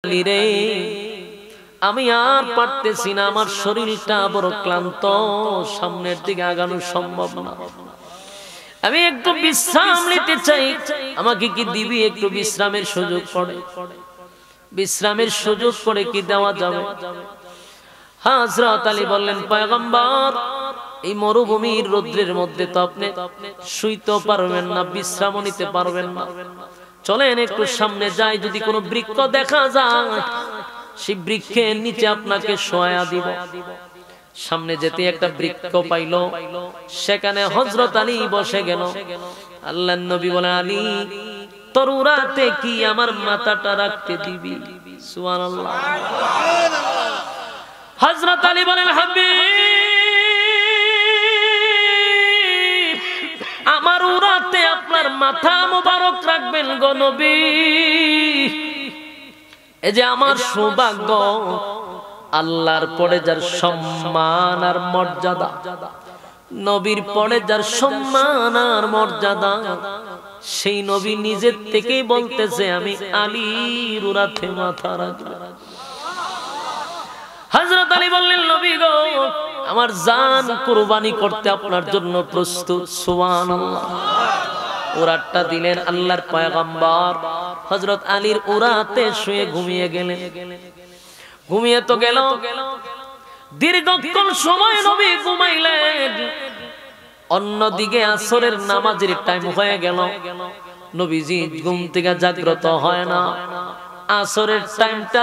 আলী রে, আমি আর পারতেছি না, আমার শরীরটা বড় ক্লান্ত, সামনের দিকে আগানো সম্ভব না, আমি একটু বিশ্রাম নিতে চাই, আমাকে কি দিবি একটু বিশ্রামের সুযোগ করে? বিশ্রামের সুযোগ করে কি দেওয়া যাবে? হযরত আলী বললেন, পয়গম্বর, এই মরুভূমির রৌদ্রের মধ্যে তো আপনি শুইতে পারবেন না, বিশ্রাম নিতে পারবেন না, চলেন একটু সামনে যাই, যদি কোনো বৃক্ষ দেখা যায় সেই বৃক্ষের নিচে আপনাকে শোয়া দিব। সামনে যেতে একটা বৃক্ষ পাইল, সেখানে হযরত আলী বসে গেল। আল্লাহর নবী বলেন, আলী, তোর উরাতে কি আমার মাথাটা রাখতে দিবি? সুবহানাল্লাহ। হযরত আলী বলেন, হাবিব, আমার উরাতে আপনার মাথা মোবারক রাখবেন গো নবী। এই যে আমার সৌভাগ্য, আল্লাহর পরে যার সম্মান আর মর্যাদা, নবীর পরে যার সম্মান আর মর্যাদা, সেই নবী নিজের থেকেই বলতেছে আমি আলীর উরাতে মাথা রাখবো। হযরত আলী বললেন, নবী গো, আমার জান কুরবানি করতে আপনার জন্য প্রস্তুত। সুবহানাল্লাহ। উরাতটা দিলেন আল্লাহর পয়গম্বর, হযরত আলীর উরাতে শুয়ে ঘুমিয়ে গেলেন। ঘুমিয়ে তো গেল, দীর্ঘক্ষণ সময় নবী ঘুমাইলেন। অন্যদিকে আসরের নামাজের টাইম হয়ে গেল, নবীজি ঘুম থেকে জাগ্রত হয় না। আসরের টাইমটা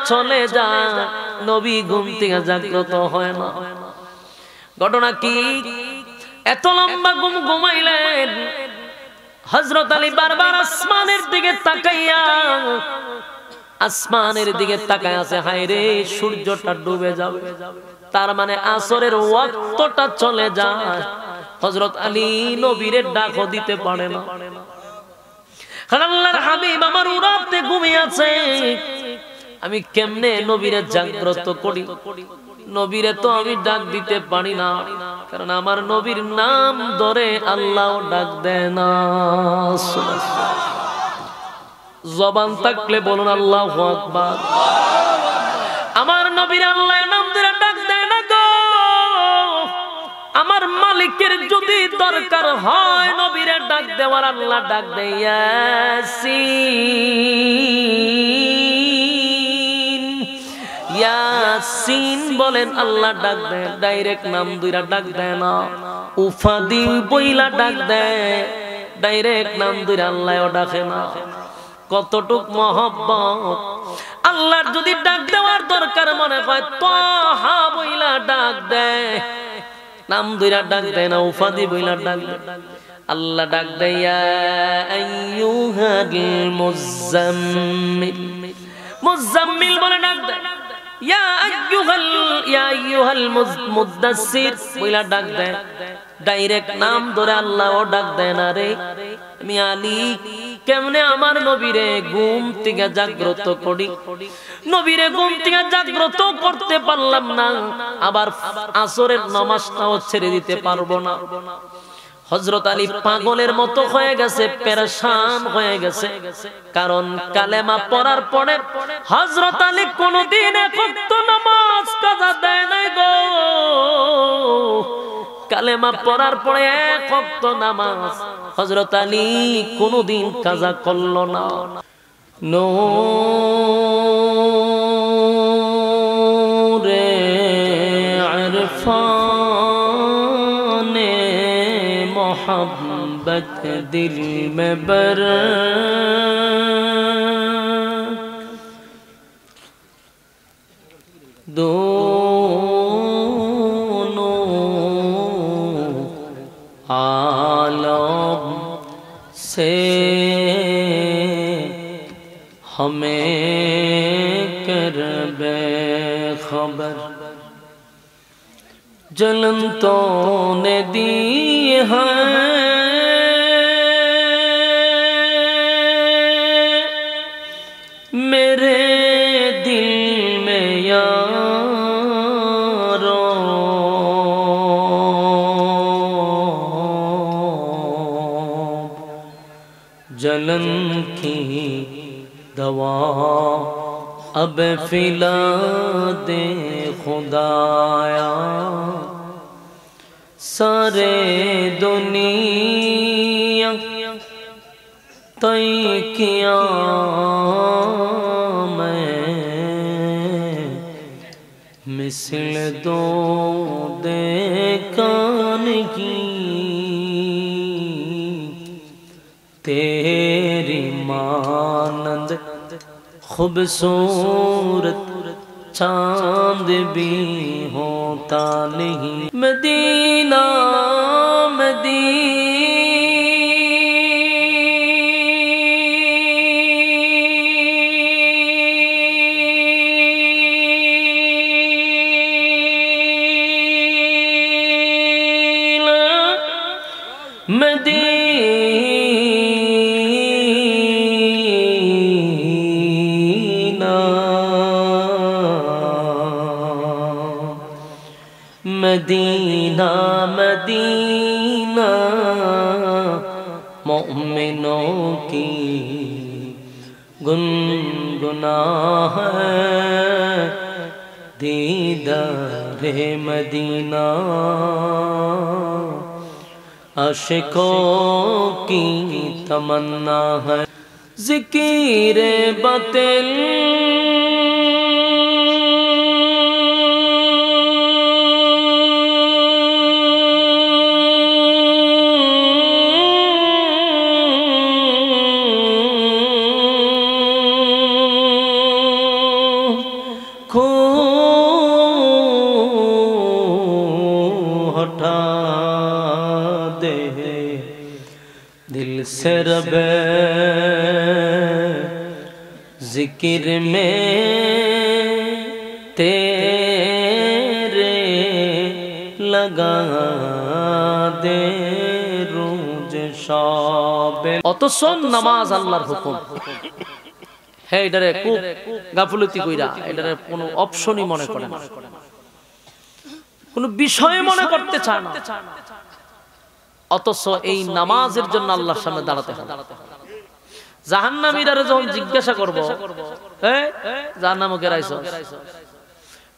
চলে যায়, নবী ঘুম থেকে জাগ্রত হয় না। ঘটনা কি? এত লম্বা ঘুম ঘুমাইলেন, হযরত আলী বারবার আসমানের দিকে তাকায় আছে, হায় রে, সূর্যটা ডুবে যাবে, তার মানে আসরের ওয়াক্তটা চলে যায়। হযরত আলী নবীরে ডাকও দিতে পারে না, আল্লাহর হাবিব আমার উরাতে ঘুমিয়ে আছে, আমি কেমনে নবীরে জাগ্রত করি? নবীরে তো আমি ডাক দিতে পারি না, কারণ আমার নবীর নাম ধরে আল্লাহ ডাক দেয় না। জবান থাকলে বলুন আল্লাহু আকবার। আমার নবীর আল্লাহর নাম ধরে ডাক দেয় না গো। আমার মালিকের যদি দরকার হয় নবীরে ডাক দেওয়ার, আল্লাহ ডাক দেয় ইয়াসিন, ইয়াসিন বলেন, আল্লাহ ডাক দেয়, ডাইরেক্ট নাম দুইরা ডাক দেয় না, উফাদি বইলা ডাক দেয়, ডাইরেক্ট নাম দুইরা আল্লাহও ডাকে না। কতটুক মহব্বত! আল্লাহর যদি ডাক দেওয়ার দরকার মনে হয়, তাহা বইলা ডাক দেয়, নাম দুইরা ডাক দেয় না, উফাদি বইলা ডাক দেয়। আল্লাহ ডাক দেয় ইয়া আইয়ুহাল মুযাম্মিল, মুযাম্মিল বলে ডাক দেয়, ইয়া আইয়ুহাল মুদাসসির বইলা ডাক দেয়, ডাইরেক্ট নাম ধরে আল্লাহও ডাক দেয় না। রে আমি আলী কেমনে আমার নবীরে ঘুম থেকে জাগ্রত করি? নবীরে ঘুম থেকে জাগ্রত করতে পারলাম না, আবার আসরের নামাজটাও ছেড়ে দিতে পারবো না। হযরত আলী পাগলের মতো হয়ে গেছে, পেরেশান হয়ে গেছে, কারণ কালেমা পড়ার পরে হযরত আলী কোনদিন এক ওয়াক্ত নামাজ কাজা দেয় নাই গো। কালেমা পড়ার পরে এক ওয়াক্ত নামাজ হযরত আলী কোনদিন কাজা করলো না। নূরে ইরফানে मोहब्बत दिल में बर, दोनों आलम से हमें कर बेखबर, जलनतों ने दी है मेरे दिल में यारों, जलन की दवा अब फिला दे खुदाया सारे दुनिया तय किया मैं मिसल दो देखन की तेरी मानंद खूबसूरत चांद भी होता नहीं। मदीना मदीना मदीना मोमिनों की गुनगुना है दीदारे मदीना आशिकों की तमन्ना है। ज़िक्र बतिल से रबे जिक्र में तेरे लगा दे रोज शाबे। অথচ নামাজ আল্লাহর হুকুম। হ্যাঁ, এটারে খুব গাফলতি কইরা এটারে কোনো অপশনই মনে করে না, কোনো বিষয় মনে করতে চায় না। অথচ এই নামাজের জন্য আল্লাহর সামনে দাঁড়াতে হবে। জাহান্নামীরা যখন জিজ্ঞাসা করব, এই জাহান্নামে গেরাইছো,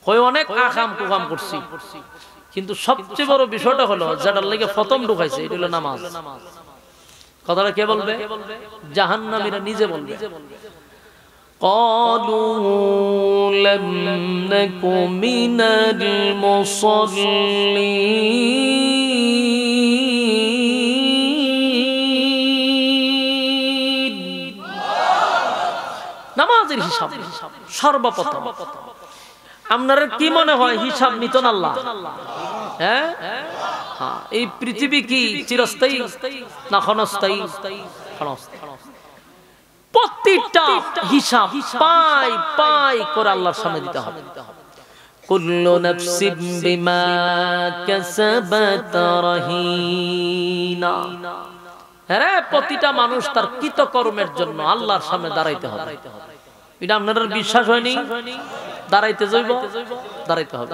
কই অনেক আকাম কুকাম করছি, কিন্তু সবচেয়ে বড় বিষয়টা হলো যেটার লাগি প্রথম ঢুকাইছে এটা হলো নামাজ। কথাটা কে বলবে? জাহান্নামীরা নিজে বলবে। قالوا لم نك من المصلين। নামাজের হিসাব সর্বপ্রথম। আপনারা কি মনে হয় হিসাব নিতেন আল্লাহ? হ্যাঁ, এই পৃথিবী কি চিরস্থায়ী না ক্ষণস্থায়ী? প্রতিটা হিসাব পাই পাই করে আল্লাহর সামনে দিতে হবে। কুল্লু নাফসিন বিমা কাসাবাত রাহিনা। আরে প্রতিটা মানুষ তার কৃতকর্মের জন্য আল্লাহর সামনে দাঁড়াইতে হবে। এটা আপনাদের বিশ্বাস হয়নি? দাঁড়াইতে যাইব, দাঁড়াইতে হবে।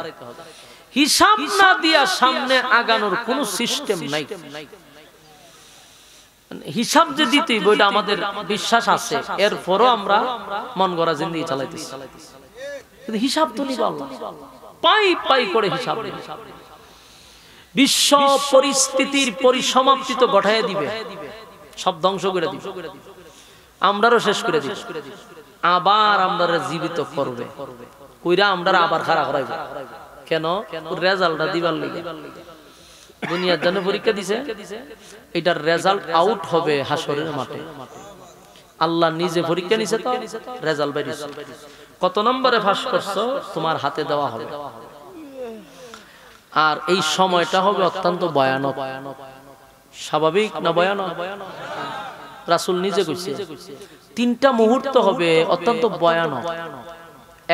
হিসাব না দিয়া সামনে আগানোর কোনো সিস্টেম নাই। হিসাব যে দিতেই বইটা আমাদের বিশ্বাস আছে, এরপরও আমরা মন গড়া জিন্দেগি চালাইতেছি। কিন্তু হিসাব তো নিব আল্লাহ, পাই পাই করে হিসাব। বিশ্ব পরিস্থিতির পরিসমাপ্তি তো ঘটাইয়া দিবে, সব ধ্বংস করে দিবে, আমরারও শেষ করে দিবে, আবার আমরা জীবিত করবে, কইরা আমরা আবার খাড়া করাইব। কেন? রেজাল্টটা দিবার লাগে। দুনিয়ার জন্য পরীক্ষা দিছে, এটার রেজাল্ট আউট হবে হাসরের মাঠে। আল্লাহ নিজে পরীক্ষা নিছে, তো রেজাল্ট বেরিয়েছে। কত নম্বরে পাস করছো তোমার হাতে দেওয়া হবে। আর এই সময়টা হবে অত্যন্ত ভয়ানক। স্বাভাবিক না ভয়ানক? রাসূল নিজে কইছে তিনটা মুহূর্ত হবে অত্যন্ত ভয়ানক।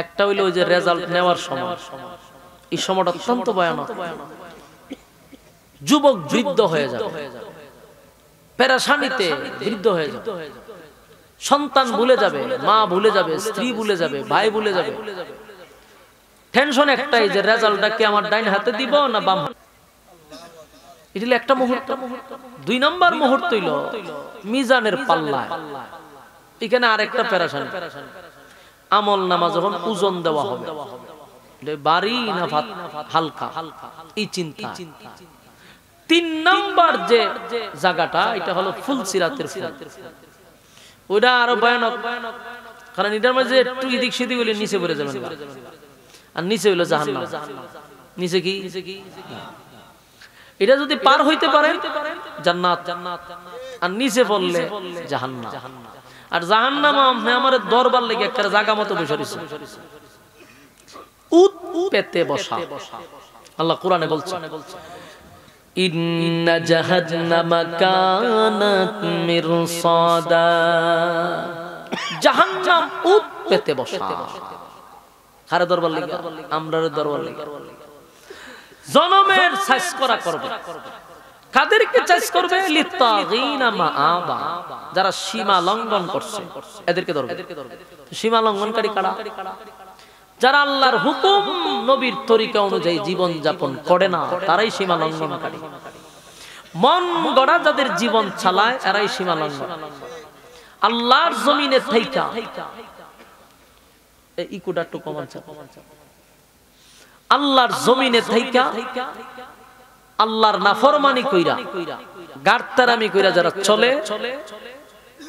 একটা হইলো ওই যে রেজাল্ট নেওয়ার সময়, এই সময়টা অত্যন্ত ভয়ানক। যুবক বৃদ্ধ হয়ে যাবে, পেরেশানিতে বৃদ্ধ হয়ে যাবে, সন্তান ভুলে যাবে, মা ভুলে যাবে, স্ত্রী ভুলে যাবে, ভাই ভুলে যাবে। টেনশন একটাই যে রেজাল্টটা কি আমার ডাইন হাতে দিব না বাম হাতে। এটা একটা মুহূর্ত। দুই নম্বর মুহূর্ত হইল মিজানের পাল্লা। এখানে আরেকটা পেরেশানি। আমল নামা যখন ওজন দেওয়া হবে, ভারী না হালকা, এই চিন্তা। 3 নাম্বার যে জায়গাটা, এটা হলো ফুলসিরাতের ফুল। ওইটা আরো ভয়ানক, কারণ এটার মাঝে একটু এদিক সেদিক হইলে নিচে পড়ে যাবেন, আর নিচে হইলো জাহান্নাম। নিচে কি? এটা যদি পার হইতে পারেন জান্নাত, আর নিচে পড়লে জাহান্নাম। আর জাহান্নাম আমার দরবার লেগে একটা জায়গা মতো বসে রয়েছে, উত পেতে বসা। আল্লাহ কোরআনে বলছে, ইন্না জাহান্নামা কানাত মিরসাদা, জাহান্নাম উত পেতে বসা। কারে দরবার লেগে? আমরার দরবার লেগে। জনমের সাইজ করা করবে। কাদেরকে চাইজ করবে? লিত্তাগিনা মাআবা, যারা সীমা লঙ্ঘন করছে এদেরকে ধরবে। সীমা লঙ্ঘনকারী কারা? যারা আল্লাহর হুকুম নবীর তরিকা অনুযায়ী জীবন যাপন করে না, তারাই সীমা লঙ্ঘনকারী। মন গড়া যাদের জীবন চালায়, এরাই সীমা লঙ্ঘন। আল্লাহর জমিনে থাইকা ইকুটা টু কমান, আল্লাহর জমিনে থাইকা আল্লাহর নাফরমানি কইরা, গারতারামি কইরা যারা চলে,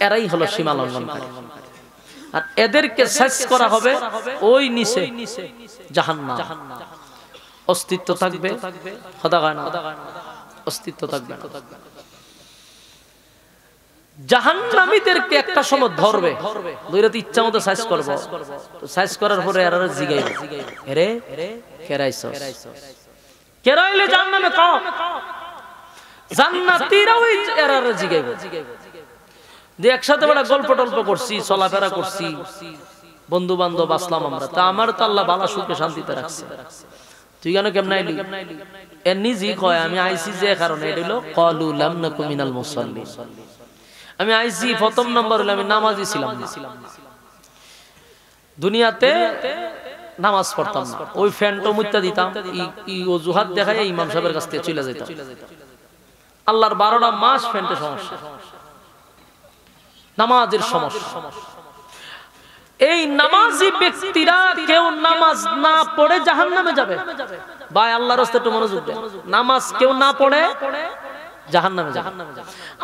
এরাই হলো সীমা লঙ্ঘনকারী। আর এদেরকে সাইজ করা হবে ওই নিচে জাহান্নাম। অস্তিত্ব থাকবে, খোদা গায় না, অস্তিত্ব থাকবে না। জাহান্নামীদেরকে একটা সময় ধরবে, দুইরাতে ইচ্ছা মতো সাইজ করব। তো সাইজ করার পরে এরা জিগাইবে, এরে কেরাইছস, কেরাইলে জাহান্নামে কাও। জান্নাতীরাও এরা জিগাইবে যে একসাথে বড় গল্প টল্প করছি, চলাফেরা করছি, বন্ধু বান্ধব আসলাম আমরা, তা আমার তো আল্লাহ ভালো সুখে শান্তিতে রাখছে, তুই কেন কেমনে আইলি? এর নিজেই কয় আমি আইছি যে কারণে, এটা হলো ক্বালু লাম নাকু মিনাল মুসাল্লিন। আমি আইছি প্রথম নাম্বার হলো আমি নামাজি ছিলাম না, দুনিয়াতে নামাজ পড়তাম না, ওই ফ্যানটো মুত্তা দিতাম, ই ওজুহাত দেখায় ইমাম সাহেবের কাছ থেকে চলে যেতাম। আল্লাহর 12টা মাস ফ্যানটে সমস্যা, নামাজের সমস্যা। এই নামাজি ব্যক্তিরা কেউ নামাজ না পড়ে জাহান্নামে যাবে। ভাই আল্লাহর রাস্তায় একটু মনোযোগ দেন, নামাজ কেউ না পড়ে জাহান্নামে যাবে।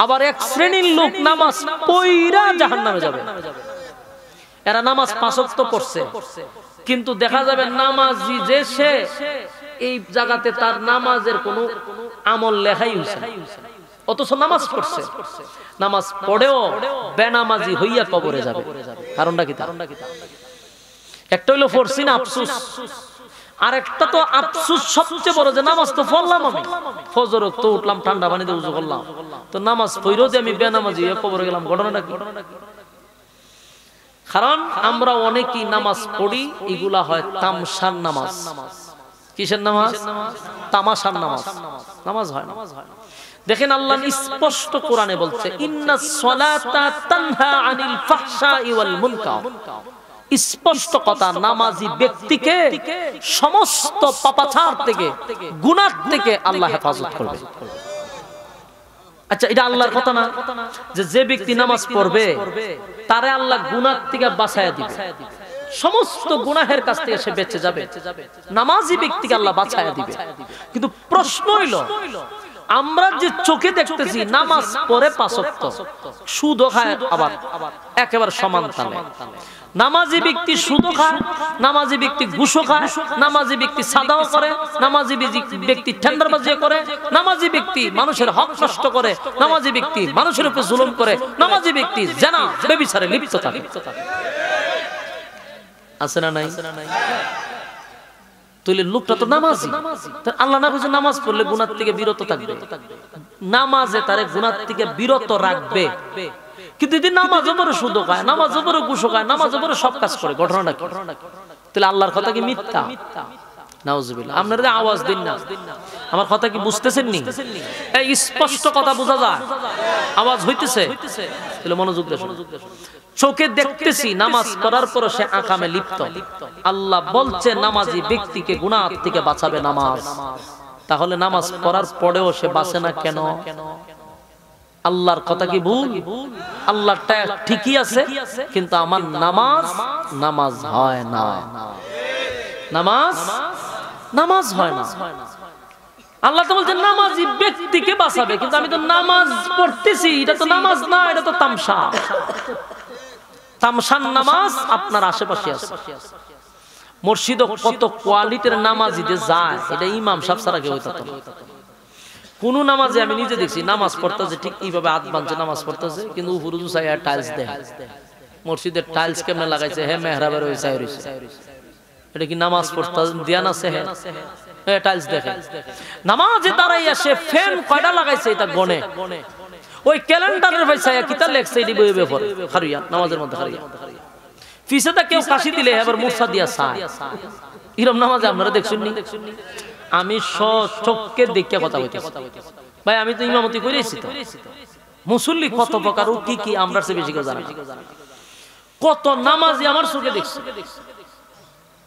আবার এক শ্রেণীর লোক নামাজ পড়া জাহান্নামে যাবে। এরা নামাজ 5 ওয়াক্ত পড়ছে, কিন্তু দেখা যাবে নামাজি যে সে, এই জায়গাতে তার নামাজের কোনো আমল লেখাই হইছে না, অথচ নামাজ পড়ছে। নামাজ পড়েও বেনামাজি হইয়া কবরে যাবে। কারণটা কি? একটা হইলো পড়ছি না আফসোস, আর একটা তো আফসোস সবচেয়ে বড় যে নামাজ তো পড়লাম আমি, ফজর তো উঠলাম, ঠান্ডা পানিতে উযু করলাম, তো নামাজ পড়েও যে আমি বেনামাজি হইয়া কবরে গেলাম, ঘটনাটা কি? কারণ আমরা অনেকেই নামাজ পড়ি, এগুলা হয় তামসার নামাজ। কিসের নামাজ? তামাশার নামাজ। নামাজ হয় না। দেখেন আল্লাহ স্পষ্ট কোরআনে বলছে, ইন্নাস সালাতা তানহা আনিল ফাহশাই ওয়াল মুনকার। স্পষ্ট কথা, নামাজি ব্যক্তিকে সমস্ত পাপাচার থেকে, গুনাহ থেকে আল্লাহ হেফাজত করবে। আচ্ছা, এটা আল্লাহর কথা না যে ব্যক্তি নামাজ পড়বে তারে আল্লাহ গুনাহ থেকে বাঁচায়া দিবে, সমস্ত গুনাহের কাছ থেকে সে বেঁচে যাবে, নামাজি ব্যক্তিকে আল্লাহ বাঁচায়া দিবে। কিন্তু প্রশ্ন হইল, আমরা যে চোখে দেখতেছি নামাজ পড়ে 5 ওয়াক্ত, সুদও খায়, আবার একেবারে সমান তালে। নামাজি ব্যক্তি সুদও খায়, নামাজি ব্যক্তি ঘুষও খায়, নামাজি ব্যক্তি সাদাও করে, নামাজি ব্যক্তি টেন্ডারবাজি করে, নামাজি ব্যক্তি মানুষের হক নষ্ট করে, নামাজি ব্যক্তি মানুষের উপর জুলুম করে, নামাজি ব্যক্তি জিনা ব্যভিচারে লিপ্ত থাকে। আছে না নাই? তাহলে লোকটা তো নামাজি, আল্লাহ না বলছে নামাজ পড়লে গুনাহ থেকে বিরত থাকবে, নামাজে তারে গুনাহ থেকে বিরত রাখবে। কিন্তু যদি নামাজ উপরে সুদ খায়, নামাজ উপরে ঘুষ খায়, নামাজ উপরে সব কাজ করে, ঘটনাটা কি? তাহলে আল্লাহর কথা কি মিথ্যা? নাউজুবিল্লাহ। আপনারা আওয়াজ দিন না, আমার কথা কি বুঝতেছেন নি? এই স্পষ্ট কথা বোঝা যায়, আওয়াজ হইতেছে, তাহলে মনোযোগ দেন। চোখে দেখতেছি নামাজ করার পর সে আকামে লিপ্ত, আল্লাহ বলছে নামাজি ব্যক্তিকে গুনাহ থেকে বাঁচাবে নামাজ। তাহলে নামাজ পড়ার পরেও সে বাঁচে না কেন? আল্লাহর কথা কি ভুল? আল্লাহটা ঠিকই আছে, কিন্তু আমার নামাজ হয় না, নামাজ হয় না। আল্লাহ তো বলছেন নামাজি ব্যক্তিকে বাঁচাবে, কিন্তু আমি তো নামাজ পড়তেছি, এটা তো নামাজ না, এটা তো তামসা। তামসার নামাজ আপনার আশেপাশে আছে। মসজিদে কত কোয়ালিটির নামাজিতে যায়, এটা ইমাম সাহেব ছাড়া কেউ হইতো না। কোন নামাজে আমি নিজে দেখছি নামাজ পড়তেছে ঠিক এইভাবে হাত বাঁধছে নামাজ পড়তেছে, কিন্তু উপরে টাইলস দেয়। মসজিদের টাইলস কেমনে লাগাইছে, হ্যাঁ মেহরাবের ওই সাইড হইছে, এটা কি নামাজ পড়তে ধ্যান আছে? হ্যাঁ টাইলস দেখে। নামাজে দাঁড়াইয়া সে ফ্যান কয়টা লাগাইছে এটা গনে, ওই ক্যালেন্ডারের পয়সায় কিতা লেখছে এটি বইয়ে পড়ে খারিয়া, নামাজের মধ্যে খারিয়া। পিছেটা কেউ কাশি দিলে আবার মুরসা দিয়া চায়, এরকম নামাজে আপনারা দেখছেন নি? আমি চোখকে দেখে কথা বলতেছি ভাই, আমি তো ইমামতি করেছি। তো মুসল্লি কত প্রকার, কি কি আমরা সে বেশি কেউ জানা। কত নামাজি আমার চোখে দেখছি,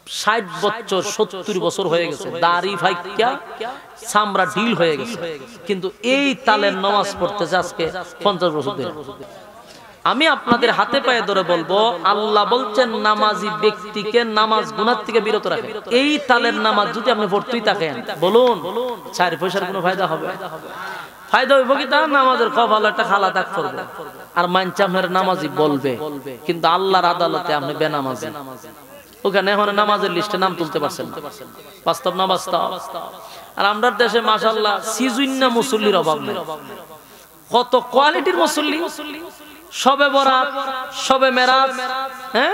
60 বছর 70 বছর হয়ে গেছে, দাড়ি ফাইকা চামড়া ঢিল হয়ে গেছে, কিন্তু এই তালের নামাজ পড়তেছে আজকে 50 বছর ধরে। আমি আপনাদের হাতে পায়ে ধরে বলবো, আল্লাহ বলছেন নামাজি ব্যক্তিকে নামাজ গুনাহ থেকে বিরত রাখে। এই তালের নামাজ যদি আপনি পড়তেই থাকেন, বলুন 4 পয়সার কোনো ফায়দা হবে? ফায়দা হইব কি? তার নামাজের কপালে একটা খালা দাগ করবে, আর মানছে আপনার নামাজি বলবে, কিন্তু আল্লাহর আদালতে আপনি বেনামাজি। ওখানে এখন নামাজের লিস্টে নাম তুলতে পারছেন না। বাস্তব না বাস্তব? আর আমরা দেশে মাশাআল্লাহ সিজুন্না মুসল্লির অভাব নেই, কত কোয়ালিটির মুসল্লি। শবে বরাত, শবে মেরাজ, হ্যাঁ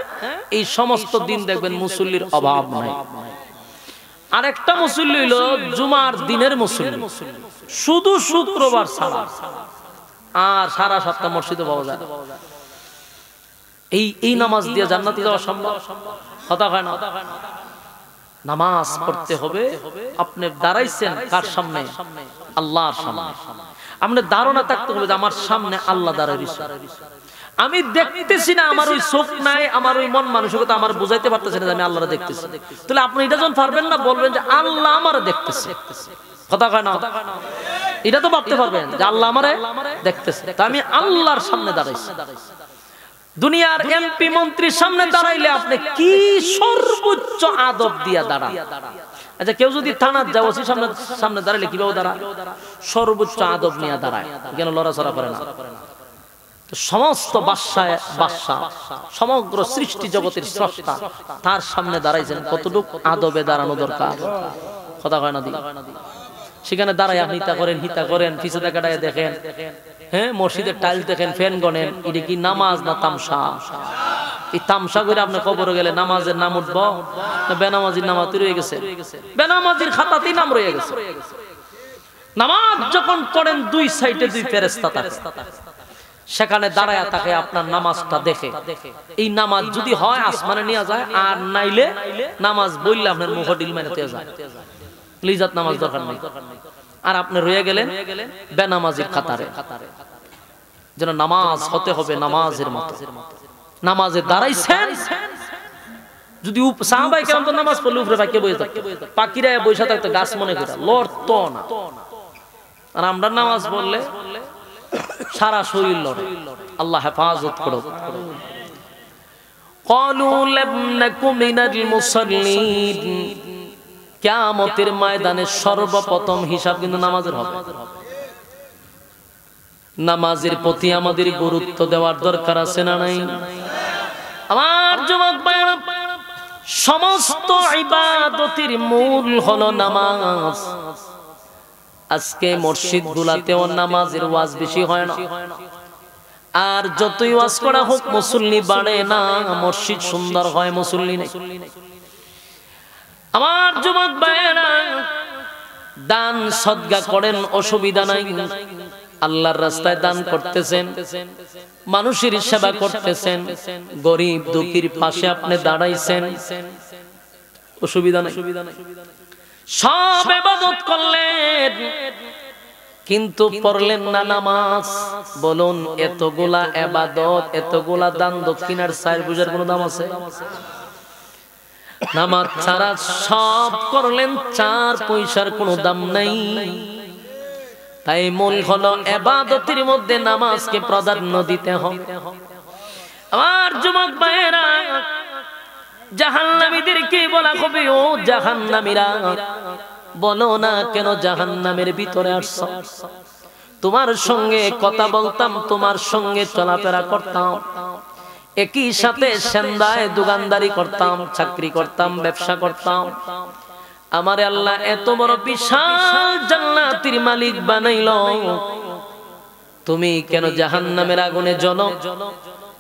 এই সমস্ত দিন দেখবেন মুসল্লির অভাব নাই। আরেকটা মুসল্লি হইল জুমার দিনের মুসল্লি, শুধু শুক্রবার ছাড়া আর সারা সপ্তাহ মসজিদে পাওয়া যায়। এই নামাজ দিয়ে জান্নাতে যাওয়া সম্ভব? কথা হয় না। নামাজ পড়তে হবে, আপনি দাঁড়াইছেন কার সামনে? আল্লাহর সামনে। আপনি ধারণা থাকতে হবে যে আমার সামনে আল্লাহ দাঁড়াইছে, আমি দেখতেছি না, আমার ওই চোখ নাই, আমার ওই মন মানসিকতা আমার বুঝাইতে পারতেছে না যে আমি আল্লাহরে দেখতেছি। তাহলে আপনি এটা যখন পারবেন না, বলবেন যে আল্লাহ আমারে দেখতেছে। কথা কয় না? এটা তো ভাবতে পারবেন যে আল্লাহ আমারে দেখতেছে, তা আমি আল্লাহর সামনে দাঁড়াইছি। দুনিয়ার এমপি মন্ত্রীর সামনে দাঁড়াইলে আপনি কি সর্বোচ্চ আদব দিয়া দাঁড়ান? আচ্ছা, কেউ যদি থানার যাও ওসি সামনে দাঁড়াইলে কিভাবে দাঁড়ায়? সর্বোচ্চ আদব নিয়ে দাঁড়ায়, কেন লড়াচড়া করে না। সমস্ত বাদশাহ, সমগ্র সৃষ্টি জগতের স্রষ্টা, তার সামনে দাঁড়াইছেন, কতটুকু আদবে দাঁড়ানো দরকার। কথা কয় না? সেখানে দাঁড়ায় হিতা করেন, পিছে দেখাটায় দেখেন, হ্যাঁ মসজিদের টাইল দেখেন, ফ্যান গনেন, এটা কি নামাজ না তামসা? এই তামসা করে আপনি কবরে গেলে নামাজের নাম উঠব না বেনামাজির নাম রয়ে গেছে? বেনামাজির খাতাতেই নাম রয়ে গেছে। নামাজ যখন পড়েন, দুই সাইডে দুই ফেরেশতা থাকে, সেখানে দাঁড়ায় থাকে আপনার নামাজটা দেখে। এই নামাজ যদি হয় আসমানে নিয়ে যায়, আর নাইলে নামাজ বললে আপনার মুখ ডিল মেরে যায়। লিজাত নামাজ দরকার নেই, আর আপনি রয়ে গেলেন বেনামাজির কাতারে। যেন নামাজ হতে হবে নামাজের মতো। নামাজে দাঁড়াইছেন, যদি সাহাবায়ে কেরাম তো নামাজ পড়লে উপরে পাকিয়ে বসে থাকতো, পাখিরা বসে থাকতো গাছ মনে করে, লড়তো না। আর আমরা নামাজ পড়লে সারা শরীর লড়ে। আল্লাহ হেফাজত করুক। ক্বালু লাম নাকু মিনাল মুসাল্লিন। কিয়ামতের ময়দানে সর্বপ্রথম হিসাব কিন্তু নামাজের হবে। নামাজের প্রতি আমাদের গুরুত্ব দেওয়ার দরকার আছে না নাই? আমার যুবক ভাইরা, সমস্ত ইবাদতের মূল হলো নামাজ। আজকে মসজিদ গুলাতেও নামাজের ওয়াজ বেশি হয় না, আর যতই ওয়াজ করা হোক মুসল্লি বাড়ে না, মসজিদ সুন্দর হয়, মুসল্লি নেই। আমার যুবক ভাইয়েরা, দান সদকা করেন, অসুবিধা নাই। আল্লাহর রাস্তায় দান করতেছেন, মানুষের সেবা করতেছেন, গরিব দুঃখীর পাশে আপনি দাঁড়াইছেন, অসুবিধা নাই। সব ইবাদত করলেন, কিন্তু পড়লেন না নামাজ। বলুন, এতগুলা ইবাদত, এতগুলা দান দক্ষিণার 4 পয়সার কোনো দাম আছে? নামাজ ছাড়া সব করলেন, 4 পয়সার কোনো দাম নাই। তাই মূল হলো ইবাদতের মধ্যে নামাজকে প্রাধান্য দিতে হবে। আমার যুবক ভাইয়েরা, জাহান্নামীদেরকে বলা হবে, ও জাহান্নামীরা, বলো না কেন জাহান্নামের ভিতরে আসছো? তোমার সঙ্গে কথা বলতাম, তোমার সঙ্গে চলাফেরা করতাম, একই সাথে সেন্দায় দোকানদারি করতাম, চাকরি করতাম, ব্যবসা করতাম। আমারে আল্লাহ এত বড় বিশাল জান্নাতের মালিক বানাইল, তুমি কেন জাহান্নামের আগুনে জ্বলো?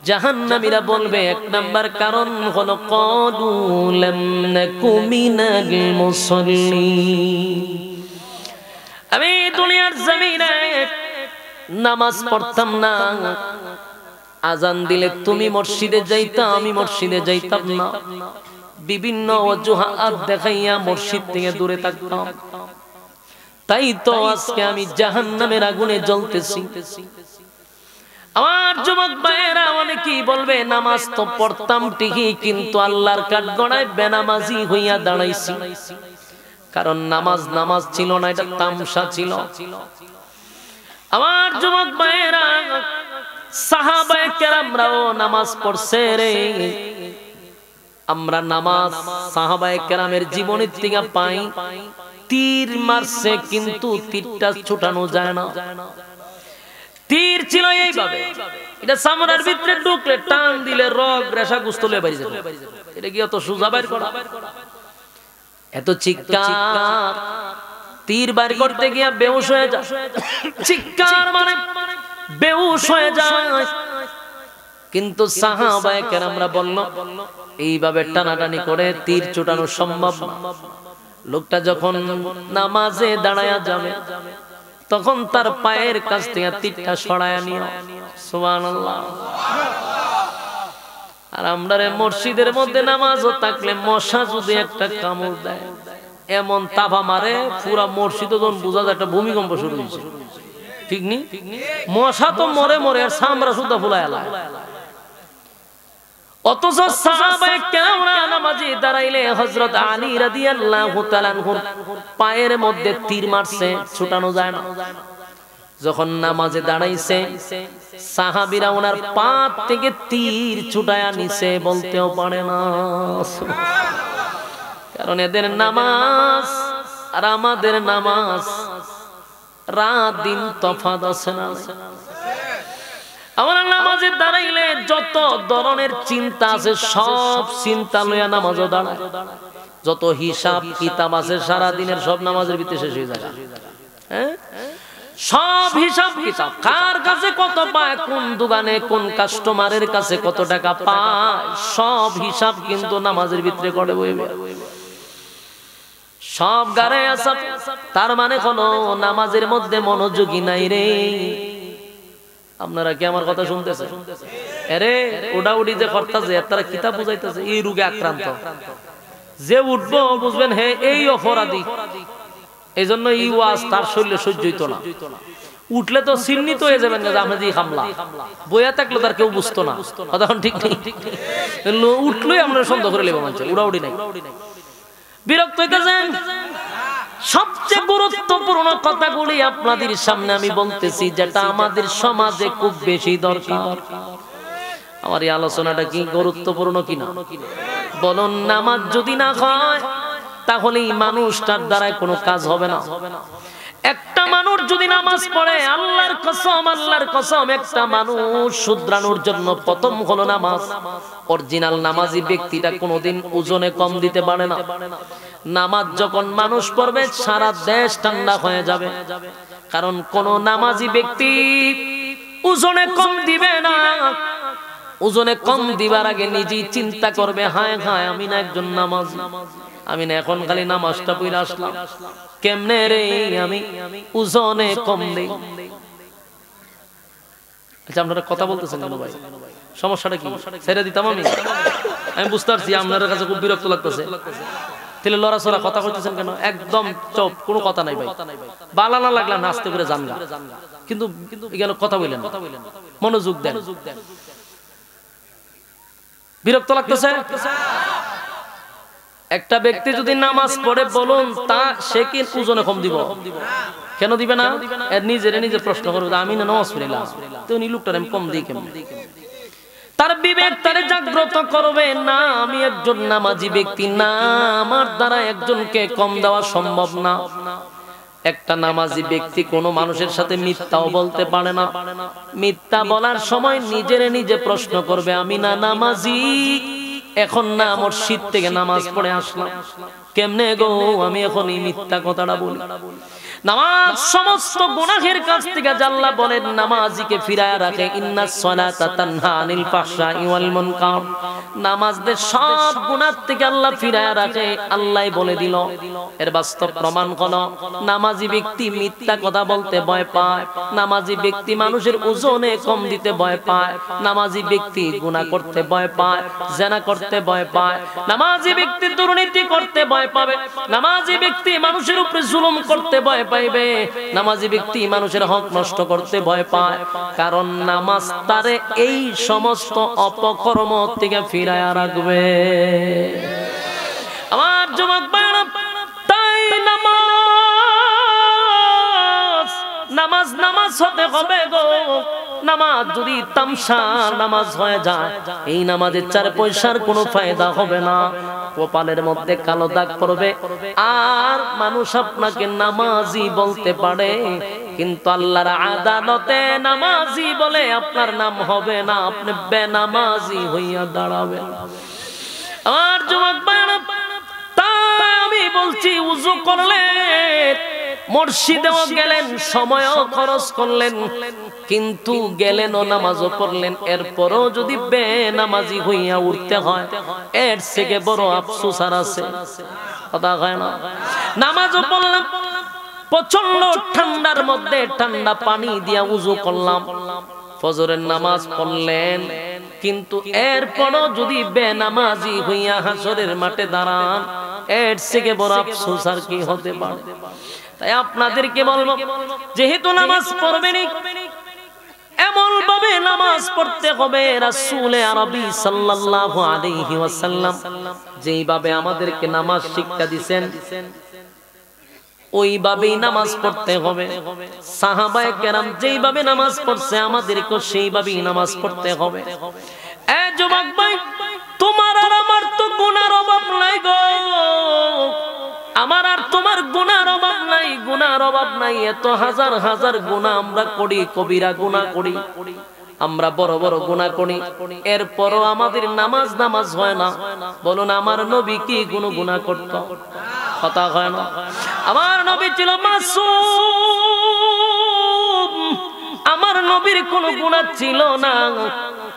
জাহান্নামীরা বলবে, এক নাম্বার কারণ হলো ক্বালু লাম নাকু মিনাল মুসাল্লিন, আমি দুনিয়ার জমিনে নামাজ পড়তাম না, আজান দিলে তুমি মসজিদে যাইতা, আমি মসজিদে যাইতাম না, বিভিন্ন অজুহাত দেখাইয়া মসজিদ থেকে দূরে থাকতাম, তাই তো আজকে আমি জাহান্নামের আগুনে জ্বলতেছি। আমার যুবক ভাইয়েরা, অনেকেই বলবে নামাজ তো পড়তাম ঠিকই, কিন্তু আল্লাহর কাঠগড়ায় বেনামাজি হইয়া দাঁড়াইছি। কারণ নামাজ নামাজ ছিল না, এটা তামসা ছিল। আমার যুবক ভাইয়েরা, সাহাবায়ে কেরামরাও নামাজ পড়ছে রে। আমরা নামাজ সাহাবায়ে কেরামের জীবনের থেকে পাই, তীর মারছে কিন্তু তীরটা ছুটানো যায় না। তীর ছিল এইভাবে, এটা চামড়ার ভিতরে ঢুকলে টান দিলে রগ রেশা গুস্তলে বাইরে যাবে। এটা কি অত সোজা বাইর করা? এত চিৎকার, তীর বাইর করতে গিয়া বেহুশ হয়ে যায়। চিৎকার মানে বেহুশ হয়ে যায়। কিন্তু সাহাবায়ে কেরামরা বলল, এইভাবে টানাটানি করে তীর ছুটানো সম্ভব না। লোকটা যখন নামাজে দাঁড়ায়া যাবে, তখন তার পায়ের কাছ থেকে তীরটা সরায়া নিও। সুবহানাল্লাহ। আর আমরা মসজিদের মধ্যে নামাজও থাকলে মশা যদি একটা কামড় দেয়, এমন তাফা মারে পুরা মসজিদ যখন বোঝা যায় একটা ভূমিকম্প শুরু হয়েছে। ঠিক নি? মশা তো মরে মরে আর চামড়া সুদ্ধা ফুলায় এলা। অথচ সাহাবায়ে কেরামরা নামাজে দাঁড়াইলে হযরত আলী রাদিয়াল্লাহু তাআলা পায়ের মধ্যে তীর মারছে, ছুটানো যায় না। যখন নামাজে দাঁড়াইছে, সাহাবীরা ওনার পা থেকে তীর ছুটায়া নিছে, বলতেও পারে না। কারণ এদের নামাজ আর আমাদের নামাজ রাত দিন তফাৎ আছে না? আমরা নামাজে দাঁড়াইলে যত ধরনের চিন্তা আছে সব চিন্তা লইয়া নামাজও দাঁড়ায়। যত হিসাব কিতাব আছে সারা দিনের সব নামাজের ভিতরে শেষ হয়ে যায়। হ্যাঁ, সব হিসাব কিতাব, কার কাছে কত পায়, কোন দোকানে কোন কাস্টমারের কাছে কত টাকা পায়, সব হিসাব কিন্তু নামাজের ভিতরে করে বইবে। সব গারে আছে। তার মানে হলো নামাজের মধ্যে মনোযোগী নাই রে। আপনারা কি আমার কথা শুনতেছেন? আরে উডাউডি যে করতেছে, তারা কিতাব বুঝাইতেছে, এই রোগে আক্রান্ত। যে উঠবো বুঝবেন হে এই অপরাধী, এই জন্য এই ওয়াজ তার শরীরে সহ্য হইতো না। উঠলে তো চিহ্নিত হয়ে যাবেন যে আমরা যে হামলা, বইয়া থাকলে তার কেউ বুঝতো না। কথা ঠিক নেই, উঠলেই আমরা সন্দেহ করে লেবো মানুষ। উড়াউড়ি নাই, বিরক্ত হইতেছেন। সবচেয়ে গুরুত্বপূর্ণ কথাগুলি আপনাদের সামনে আমি বলতেছি, যেটা আমাদের সমাজে খুব বেশি দরকার। আমার এই আলোচনাটা কি গুরুত্বপূর্ণ কিনা বলুন? নামাজ যদি না হয় তাহলে মানুষটার দ্বারা কোনো কাজ হবে না। একটা মানুষ যদি নামাজ পড়ে, আল্লাহর কসম, আল্লাহর কসম, একটা মানুষ শুধরানোর জন্য প্রথম হলো নামাজ। অরিজিনাল নামাজি ব্যক্তিটা কোনোদিন ওজনে কম দিতে পারে না। নামাজ যখন মানুষ পড়বে সারা দেশ ঠান্ডা হয়ে যাবে। কারণ কোন নামাজি ব্যক্তি ওজনে কম দিবে না। ওজনে কম দিবার আগে নিজেই চিন্তা করবে, হায় হায় আমি না একজন নামাজি, আমি না এখন খালি নামাজটা পড়ে আসলাম, কেমনে রে আমি ওজনে কম দেই। আচ্ছা, আপনারা কথা বলতেছেন কেন ভাই? সমস্যাটা কি? ছেড়ে দিতাম আমি? আমি বুঝতে পারছি আপনার কাছে খুব বিরক্ত লাগতেছে। তাহলে লড়াচড়া কথা বলতেছেন কেন? একদম চুপ, কোনো কথা নাই ভাই। বালা না লাগলা নাচতে করে জানগা, কিন্তু এখানে কথা বললেন, মনোযোগ দেন। বিরক্ত লাগতেছে? একটা ব্যক্তি যদি নামাজ পড়ে বলুন তা সে কি ওজনে কম দিব? কেন দিবে না? নিজে প্রশ্ন করবে, আমি না নামাজ পড়িলাম তো উনি লোকটার আমি কম দিই কেমন? তার বিবেক তারে জাগ্রত করবে না আমি একজন নামাজি ব্যক্তি, না আমার দ্বারা একজনকে কম দেওয়া সম্ভব না। একটা নামাজি ব্যক্তি কোনো মানুষের সাথে মিথ্যাও বলতে পারে না। মিথ্যা বলার সময় নিজে প্রশ্ন করবে, আমি না নামাজি, এখন না মসজিদ থেকে নামাজ পড়ে আসলাম, কেমনে গো আমি এখন এই মিথ্যা কথাটা বলি? নামাজ সমস্ত গুনাহের কাছ থেকে আল্লাহ বলেন নামাজিকে ফিরায় রাখে, ইন্নাস সালাতা তানহা আনিল ফাহশাই ওয়াল মুনকার। নামাজদের সব গুনাহ থেকে আল্লাহ ফিরায় রাখে, আল্লাহই বলে দিল। এর বাস্তব প্রমাণ হলো নামাজি ব্যক্তি মিথ্যা কথা বলতে ভয় পায়, নামাজি ব্যক্তি মানুষের ওজনে কম দিতে ভয় পায়, নামাজি ব্যক্তি গুনাহ করতে ভয় পায়, জিনা করতে ভয় পায়, নামাজি ব্যক্তি দুর্নীতি করতে ভয় পাবে, নামাজি ব্যক্তি মানুষের উপরে জুলুম করতে ভয় পাইবে, নামাজি ব্যক্তি মানুষের হক নষ্ট করতে ভয় পায়, কারণ নামাজ তারে এই সমস্ত অপকর্ম থেকে ফিরায়া রাখবে। আমার যুবক ভাইরা, তাই নামাজ হতে হবে গো। নামাজ যদি তামসা নামাজ হয়ে যায়, এই নামাজের 4 পয়সার কোনো ফায়দা হবে না, কপালের মধ্যে কালো দাগ পড়বে। আর মানুষ আপনাকে নামাজি বলতে পারে, কিন্তু আল্লাহর আদালতে নামাজি বলে আপনার নাম হবে না, আপনি বেনামাজি হইয়া দাঁড়াবেন। আমার যুবক ভাইরা, তাই আমি বলছি ওযু করলেন, মসজিদেও গেলেন, সময়ও খরচ করলেন, কিন্তু গেলেনও নামাজও পড়লেন, এরপরও যদি বেনামাজি হইয়া উঠতে হয়, এর থেকে বড় আফসোস আর আছে? কথা হয় না? নামাজও পড়লাম, প্রচন্ড ঠান্ডার মধ্যে ঠান্ডা পানি দিয়া ওযু করলাম, ফজরের নামাজ পড়লেন, কিন্তু এরপরও যদি বেনামাজি হইয়া হাসরের মাঠে দাঁড়ান, এর থেকে বড় আফসোস আর কি হতে পারে? তাই আপনাদেরকে বলবো, যেহেতু নামাজ পড়বেন এমন ভাবে নামাজ পড়তে হবে রাসূল আরবী সাল্লাল্লাহু আলাইহি ওয়াসাল্লাম যেইভাবে আমাদেরকে নামাজ শিক্ষা দিবেন ওইভাবেই নামাজ পড়তে হবে। সাহাবায়ে কেরাম যেইভাবে নামাজ পড়ছে আমাদেরকে সেইভাবেই নামাজ পড়তে হবে। এ যুবক ভাই, তোমার আর আমার তো গুনার অভাব নাই গো, আমার আর তোমার গুনার অভাব নাই, গুনার অভাব নাই। এত হাজার হাজার গুনাহ আমরা করি, কবিরা গুনাহ করি, আমরা বড় বড় গুনাহ করি, এরপরও আমাদের নামাজ হয় না। বলুন আমার নবী কি কোনো গুনাহ করত? কথা হয় না? আমার নবী ছিল মাসুম, আমার নবীর কোনো গুনাহ ছিল না,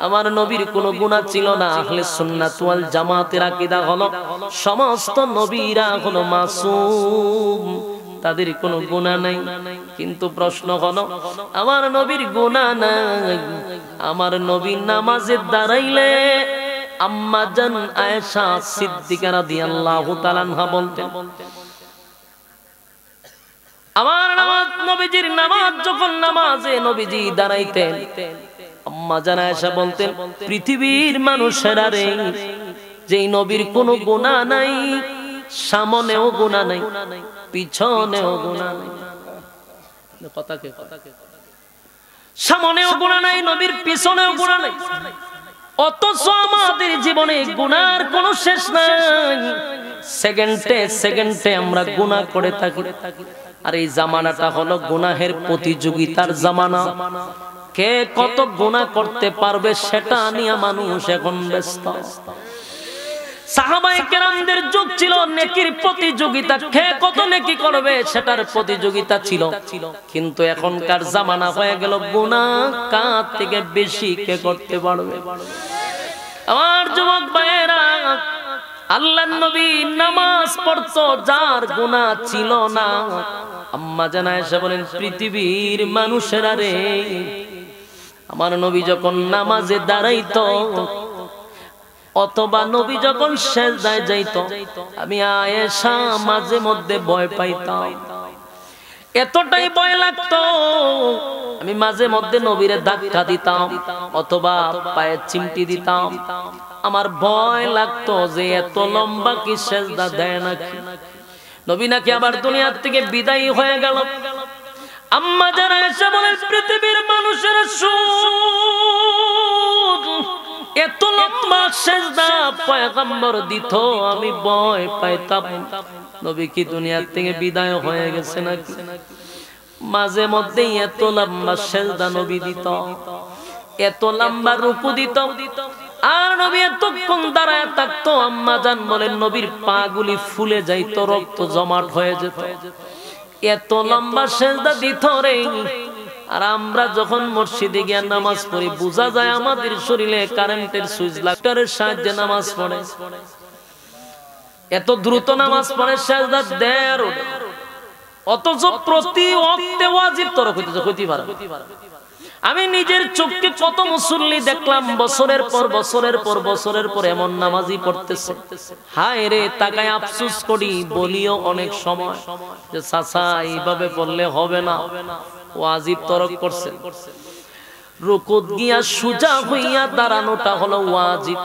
আমার নবীর কোনো গুনাহ ছিল না। আহলে সুন্নাত ওয়াল জামাতের আকীদা হলো সমস্ত নবীরা হলো মাসুম, তাদের কোনো গুনাহ নাই। কিন্তু প্রশ্ন হলো আমার নবীর গুনাহ নাই, আমার নবী নামাজে দাঁড়াইলে আম্মা জান আয়েশা সিদ্দিকা রাদিয়াল্লাহু তাআলা আনহা বলতেন, আমার নামাজ নবীজির নামাজ যখন নামাজে নবীজি দাঁড়াইতেন, আম্মা জান আয়েশা বলতেন, পৃথিবীর মানুষেরা রে, যেই নবীর কোনো গুনাহ নাই, সামনেও গুনাহ নাই, পিছনেও গুনাহ নাই। কথাকে সামনেও গুনাহ নাই, নবীর পিছনেও গুনাহ নাই, অথচ আমাদের জীবনে গুনার কোনো শেষ নাই। সেকেন্ডে সেকেন্ডে আমরা গুনাহ করে থাকি। আর এই জামানাটা হলো গুনাহের প্রতিযোগিতার জামানা। কে কত গুনাহ করতে পারবে সেটা নিয়ে মানুষ এখন ব্যস্ত। সাহাবায়ে কেরামদের যুগ ছিল নেকির প্রতিযোগিতা, কে কত নেকি করবে সেটার প্রতিযোগিতা ছিল। কিন্তু এখনকার জামানা হয়ে গেল গুনাহ কার থেকে বেশি কে করতে পারবে। আমার যুবক ভাইয়েরা, আল্লাহর নবী নামাজ পড়তো, যার গুনাহ ছিল না, আম্মা জান আয়েশা বলেন, পৃথিবীর মানুষেরা রে, আমার নবী যখন নামাজে দাঁড়াইতো অথবা নবী যখন সিজদায় যাইতো, আমি আয়েশা মাঝে মধ্যে ভয় পাইতাম, এতটাই ভয় লাগতো আমি মাঝে মধ্যে নবীরে ধাক্কা দিতাম অথবা পায়ে চিমটি দিতাম। আমার ভয় লাগতো যে এত লম্বা কি সেজদা দেয় নাকি। নবী নাকি আবার দুনিয়ার থেকে বিদায় হয়ে গেল। আম্মা যারা এসে বলেন পৃথিবীর মানুষের সুদ, এত লম্বা সেজদা পয়গম্বর দিত, আমি ভয় পাইতাম নবী কি দুনিয়ার থেকে বিদায় হয়ে গেছে নাকি। মাঝে মধ্যে এত লম্বা সেজদা নবী দিত, এত লম্বা রুকু দিত, আর নবী এতক্ষণ দাঁড়ায় থাকতো। আম্মা জান বলেন নবীর পা গুলি ফুলে যাইতো, রক্ত জমাট হয়ে যেত, এত লম্বা সেজদা দিত রে। আর আমরা যখন মসজিদে গিয়ে নামাজ পড়ি, বোঝা যায় আমাদের শরীরে কারেন্টের সুইচ লাইটারের সাহায্যে নামাজ পড়ে, এত দ্রুত নামাজ পড়ে, সেজদা দেয়। অথচ প্রতি ওয়াক্তে ওয়াজিব তরক হইতে পারে। আমি নিজের চোখে কত মুসল্লি দেখলাম বছরের পর বছরের পর বছরের পর এমন নামাজি পড়তেছে, হায় রে তাকায় আফসোস করি। বলিও অনেক সময় যে চাচা এইভাবে পড়লে হবে না, ওয়াজিব তরক করছে। রুকুত গিয়া সুজা হইয়া দাঁড়ানোটা হলো ওয়াজিব,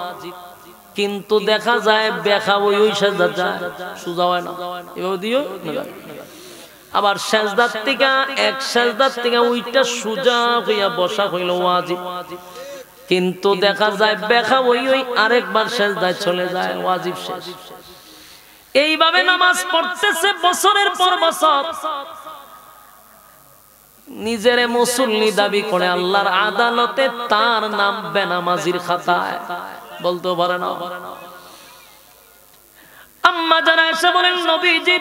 কিন্তু দেখা যায় বেখা ওই সেজদা যায়, সুজা হয় না, এভাবে দিও না। আবার সেজদার থেকে এক সেজদার থেকে ওইটা সুজা হইয়া বসা হইল ওয়াজিব, কিন্তু দেখা যায় বেখা ওই আরেকবার সেজদায় চলে যায়, ওয়াজিব শেষ। এইভাবে নামাজ পড়তেছে বছরের পর বছর, নিজের মুসল্লি দাবি করে, আল্লাহর আদালতে তার নাম বেনামাজির খাতায়, বলতে পারে না। আম্মা যারা এসে বলেন নবীজি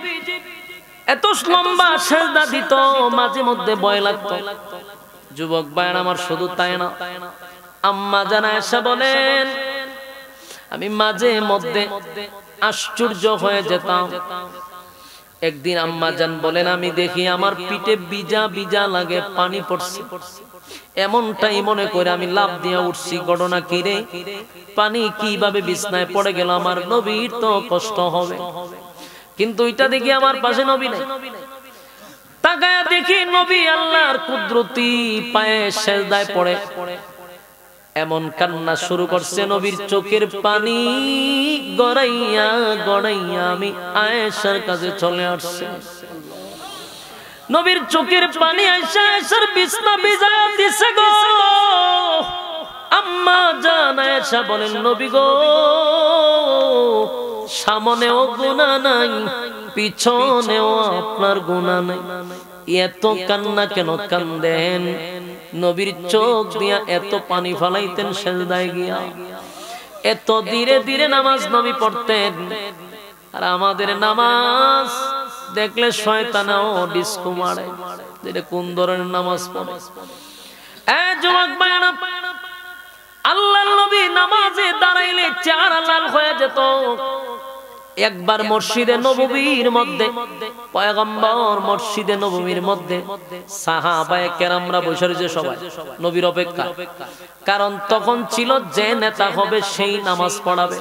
এত লম্বা সেজদা দিত, মাঝে মধ্যে ভয় লাগতো। যুবক ভাইরা আমার, শুধু তাই না, আম্মা জানা এসে বলেন আমি মাঝে মধ্যে আশ্চর্য হয়ে যেতাম। একদিন আম্মা জান বলেন আমি দেখি আমার পিঠে ভিজা ভিজা লাগে, পানি পড়ছে, এমনটাই মনে করে আমি লাফ দিয়ে উঠছি। ঘটনা কি রে, পানি কিভাবে বিছনায় পড়ে গেল, আমার নবীর তো কষ্ট হবে। কিন্তু এটা দেখি আমার পাশে নবী নাই, তাকায়া দেখি নবী আল্লাহর কুদরতি পায়ে সেজদায় পড়ে এমন কান্না শুরু করছে, নবীর চোখের পানি গড়াইয়া গড়াইয়া আমি আয়েশার কাছে চলে আসছে। নবীর চোখের পানি আয়েশার বিছনা ভিজায়া দিছে গো। আম্মা জান আয়েশা বলেন নবী গো, সামনেও গুনাহ নাই, পিছনেও আপনার গুনাহ নাই, এত কান্না কেন কান্দেন? নবীর চোখ দিয়া এত পানি ফালাইতেন সেজদায় গিয়া, এত ধীরে ধীরে নামাজ নবী পড়তেন। আর আমাদের নামাজ দেখলে শয়তানও ডিস্কো মারে, এটা কোন ধরনের নামাজ পড়ে। যুবক ভাইরা, আল্লাহর নবী নামাজে দাঁড়াইলে চেহারা লাল হয়ে যেত। একবার মসজিদে নববীর মধ্যে, পয়গম্বর মসজিদে নববীর মধ্যে, সাহাবায়ে কেরামরা বসে রয়েছে সবাই নবীর অপেক্ষা। কারণ তখন ছিল যে নেতা হবে সেই নামাজ পড়াবে।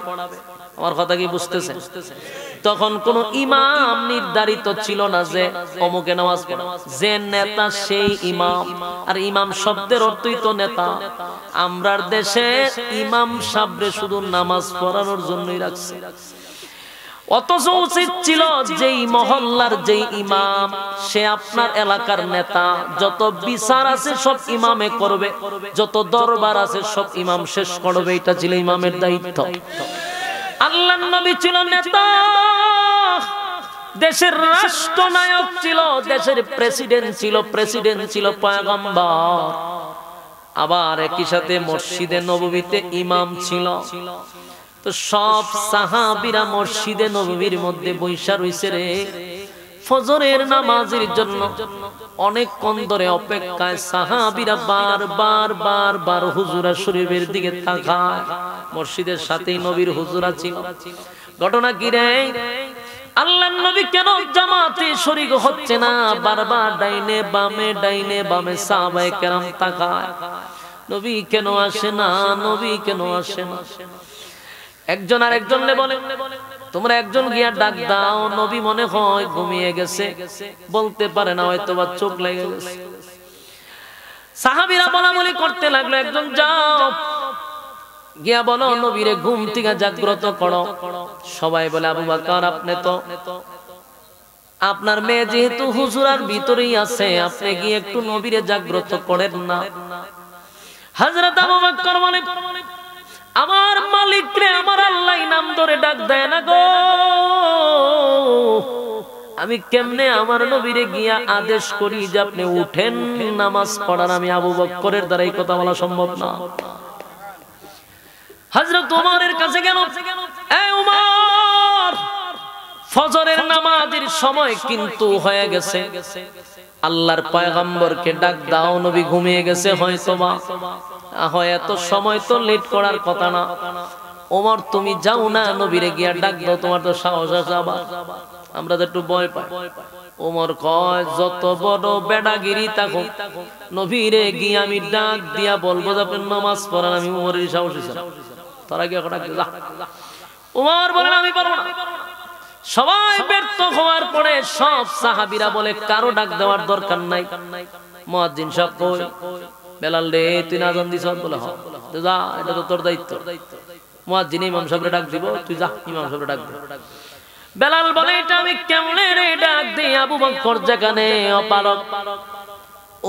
আমার কথা কি বুঝতেছেন? তখন কোন ইমাম নির্ধারিত ছিল না যে অমুকে নামাজ পড়াবে, যে নেতা সেই ইমাম। আর ইমাম শব্দের অর্থই তো নেতা। আমরার দেশে ইমাম সাবরে শুধু নামাজ পড়ানোর জন্যই রাখছে। অথচ উচিত ছিল যেই মহল্লার যেই ইমাম, সে আপনার এলাকার নেতা। যত বিচার আছে সব ইমামে করবে, যত দরবার আছে সব ইমাম শেষ করবে, এটা ছিল ইমামের দায়িত্ব। আল্লাহর নবী ছিল নেতা, দেশের রাষ্ট্রনায়ক ছিল, দেশের প্রেসিডেন্ট ছিল পয়গম্বর। আবার একই সাথে মসজিদে নববীতে ইমাম ছিল। তো সব সাহাবীরা মসজিদে নববীর মধ্যে বৈশা রইছে রে, ফজরের নামাজের জন্য অনেকক্ষণ ধরে অপেক্ষায়। সাহাবীরা বারবার হুজুরা শরীফের দিকে তাকায়। মসজিদের সাথেই নবীর হুজুরা ছিল। ঘটনা কি রে, আল্লাহর নবী কেন জামাতে শরীক হচ্ছে না? বারবার ডাইনে বামে সাহাবায়ে কেরাম তাকায়, নবী কেন আসে না, নবী কেন আসে না? একজন আর একজনলে বলে তোমরা একজন গিয়া ডাক দাও, নবী মনে হয় ঘুমিয়ে গেছে, বলতে পারে না, হয়তো বা চোখ লেগে গেছে। সাহাবীরা বলাবলি করতে লাগলো, একজন যাও গিয়া বলো নবীরে ঘুম থেকে জাগ্রত করো। সবাই বলে আবু বকর আপনি তো, আপনার মেয়ে যেহেতু হুজুরার ভিতরেই আছে, আপনি গিয়ে একটু নবীরে জাগ্রত করেন না। হযরত আবু বকর বলে আমার মালিক রে আমার আল্লাহ নাম ধরে ডাক দেয় না গো, আমি কেমনে আমার নবীরে গিয়া আদেশ করি যে আপনি উঠেন নামাজ পড়ান? আমি আবু বকরের দ্বারা এই কথা বলা সম্ভব না। হযরত ওমরের কাছে গেল, এই ওমর, ফজরের নামাজের সময় কিন্তু হয়ে গেছে, আল্লাহর পয়গম্বরকে ডাক দাও, নবী ঘুমিয়ে গেছে হয়তোবা, হয় এত সময় তো লেট করার কথা না। ওমর তুমি যাও না, নবীরে গিয়া ডাক দাও, তোমার তো সাহস আছে আবার, আমরা তো একটু ভয় পাই। ওমর কয় যত বড় বেড়াগিরি থাকুক, নবীরে গিয়ে আমি ডাক দিয়া বলবো যে আপনি নামাজ পড়ান, আমি ওমরের সাহস আছে। তারা গিয়ে ডাক দিল, ওমর বলেন আমি পারবো না। সবাই ব্যর্থ হওয়ার পরে সব সাহাবীরা বলে কারো ডাক দেওয়ার দরকার নাই। মুয়াজ্জিন সাহেব কই, বেলাল রে তুই না আযান দিছ? বলে হ্যাঁ। যা, এটা তো তোর দায়িত্ব। মুয়াজ্জিন ইমাম সাহেবরে ডাক দিব, তুই যা ইমাম সাহেবরে ডাক দে। বেলাল বলে এটা আমি কেমনে রে ডাক দেই? আবু বকর যেখানে অপারক,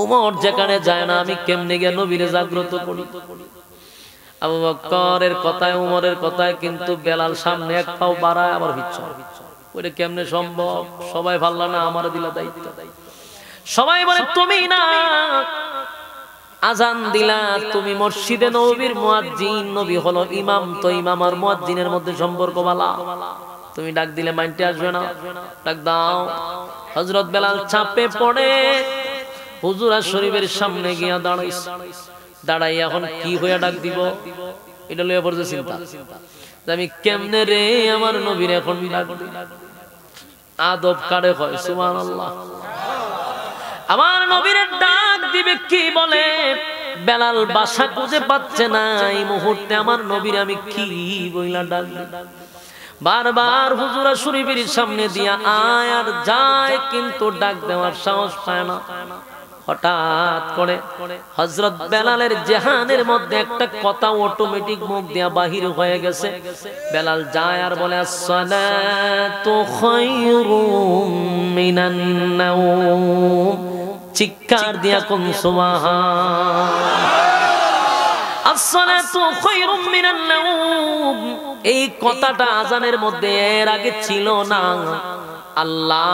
ওমর যেখানে যায় না, আমি কেমনে গিয়ে নবীরে জাগ্রত করি? আবু বকরের কথায় ওমরের কথায় কিন্তু বেলাল সামনে এক পাও বাড়ায় আবার পিছু। ওইটা কেমনে সম্ভব? সবাই ভাল্লা না, আমার দিলা দায়িত্ব। সবাই বলে তুমি না আজান দিলা, তুমি মসজিদে নবীর মুয়াজ্জিন, নবী হলো ইমাম, তো ইমাম আর মুয়াজ্জিনের মধ্যে সম্পর্ক ভালো, তুমি ডাক দিলে মাইন্ডে আসবে না, ডাক দাও। হযরত বেলাল চাপে পড়ে হুজুরা শরীফের সামনে গিয়া দাঁড়াইছে। দাঁড়াই এখন কি হইয়া ডাক দিব, এটা লইয়া পড়ছে চিন্তা, আমি কেমনে রে আমার নবীর এখন ডাক দিব। আদব কারে হয়, সুবহানাল্লাহ। আমার নবীর ডাক দিবে কি বলে? বেলাল বাসা খুঁজে পাচ্ছে না, এই মুহূর্তে আমার নবীর আমি কি বইলা ডাক দিব? বারবার হুজুরা শরীফের সামনে দিয়া আয় আর যায়, কিন্তু ডাক দেওয়ার সাহস পায় না। হঠাৎ করে হযরত বেলালের জেহানের মধ্যে একটা কথা অটোমেটিক মুখ দিয়া বাহির হয়ে গেছে। বেলাল যায় আর বলে আসসালাতু খায়রুম মিনান নাওম, চিৎকার দিয়া কোন সুবহান। আসসালাতু খায়রুম মিনান নাওম, এই কথাটা আজানের মধ্যে এর আগে ছিল না। আল্লাহ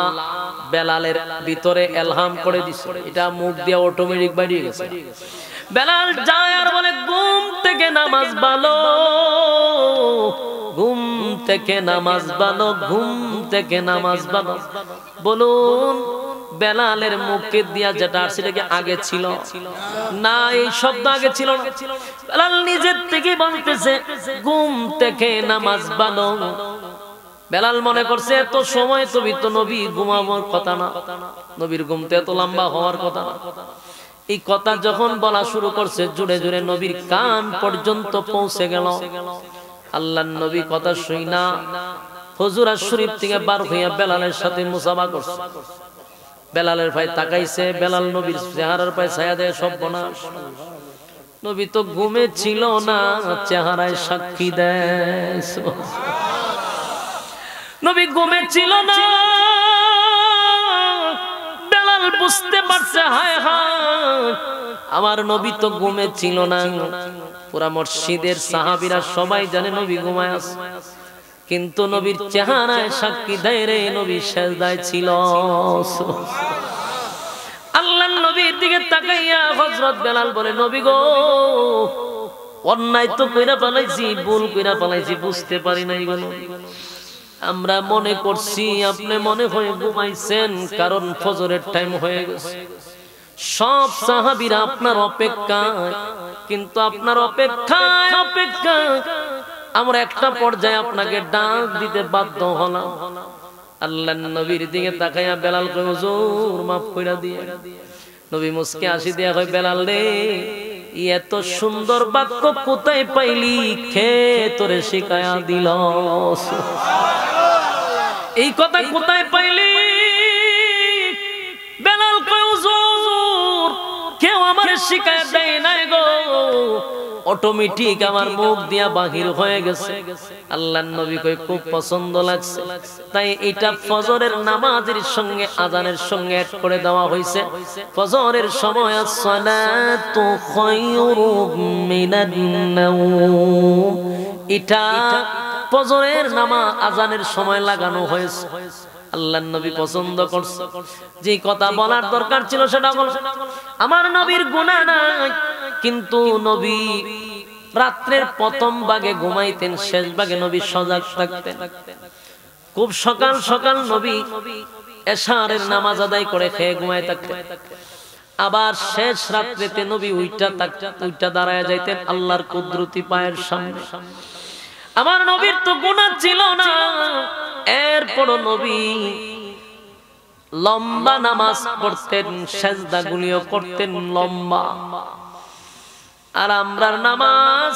বেলালের ভিতরে ইলহাম করে দিছে, এটা মুখ দিয়ে অটোমেটিক বেরিয়ে গেছে। বেলাল যায় আর বলে ঘুম থেকে নামাজ ভালো, ঘুম থেকে নামাজ ভালো, ঘুম থেকে নামাজ ভালো। বলুন বেলালের মুখে দিয়া যেটা আর সেটা কি আগে ছিল না? এই শব্দ আগে ছিল না। বেলাল নিজের থেকে বলতেছে ঘুম থেকে নামাজ ভালো। বেলাল মনে করছে এত সময় তো নবী ঘুমাবার কথা না, নবীর ঘুমতে এত লম্বা হওয়ার কথা না। এই কথা যখন বলা শুরু করছে, জুড়ে জুড়ে নবীর কান পর্যন্ত পৌঁছে গেল। আল্লাহর নবী কথা শুই না হুজুরা শরীফ থেকে বার হইয়া বেলালের সাথে মুসাফা করছে। বেলালের ভাই তাকাইছে, বেলাল নবীর চেহারার পায় ছায়া দেয়, সব বনাশ। নবী তো ঘুমে ছিল না, চেহারায় সাক্ষী দেয়। নবী ঘুমে ছিল না, বেলাল বুঝতে পারছে হায় হায় আমার নবী তো ঘুমে ছিল না। পুরা মসজিদের সাহাবীরা সবাই জানে নবী ঘুমায় আছে, কিন্তু নবীর চেহারায় সাক্ষী দেয় রে নবী সেজদায় ছিল। আল্লাহর নবীর দিকে তাকাইয়া হযরত বেলাল বলে নবী গো, অন্যায় তো কইরা পালাইছি, ভুল কইরা পালাইছি, বুঝতে পারি নাই গো। আমরা মনে করছি আপনি মনে হয় ঘুমাইছেন, কারণ ফজরের টাইম হয়ে গেছে। সব সাহাবীরা আপনার অপেক্ষায়, কিন্তু আপনার অপেক্ষায় আমরা একটা পর্যায়ে আপনাকে ডাক দিতে বাধ্য হলাম। আল্লাহর নবীর দিকে তাকাইয়া বেলাল কই হুজুর মাফ কইরা দিয়ে। নবী মুস্কি হাসি দিয়া কই বেলাল রে, এত সুন্দর বাক্য কোথায় পাইলি? কে তোরে শিখায়া দিল? এই কথা কোথায় পাইলি? বেলাল কই হুজুর কেউ আমারে শিখায়া দেয় নাই গো, অটোমেটিক আমার মুখ দিয়া বাহির হয়ে গেছে। আল্লাহর নবী কই খুব পছন্দ লাগছে, তাই এটা ফজরের নামাজের সঙ্গে আযানের সঙ্গে অ্যাড করে দেওয়া হয়েছে। ফজরের সময় as-salatu খায়রুম মিনান নাওম, এটা ফজরের নামাজ আযানের সময় লাগানো হয়েছে। আল্লাহর নবী পছন্দ করছে। যে কথা বলার দরকার ছিল সেটা বল। আমার নবীর গুনাহ নাই, কিন্তু নবী রাত্রের প্রথম ভাগে ঘুমাইতেন, শেষ ভাগে নবী সজাগ থাকতেন। খুব সকাল সকাল নবী এশারের নামাজ আদায় করে খেয়ে ঘুমায় থাকতেন। আবার শেষ রাত্রিতে নবী উইটা দাঁড়ায় যাইতেন আল্লাহর কুদরতি পায়ের সামনে। আমার নবীর তো গুনাহ ছিল না, এরপরও নবী লম্বা নামাজ পড়তেন, সেজদাগুলিও করতেন লম্বা। আর আমরার নামাজ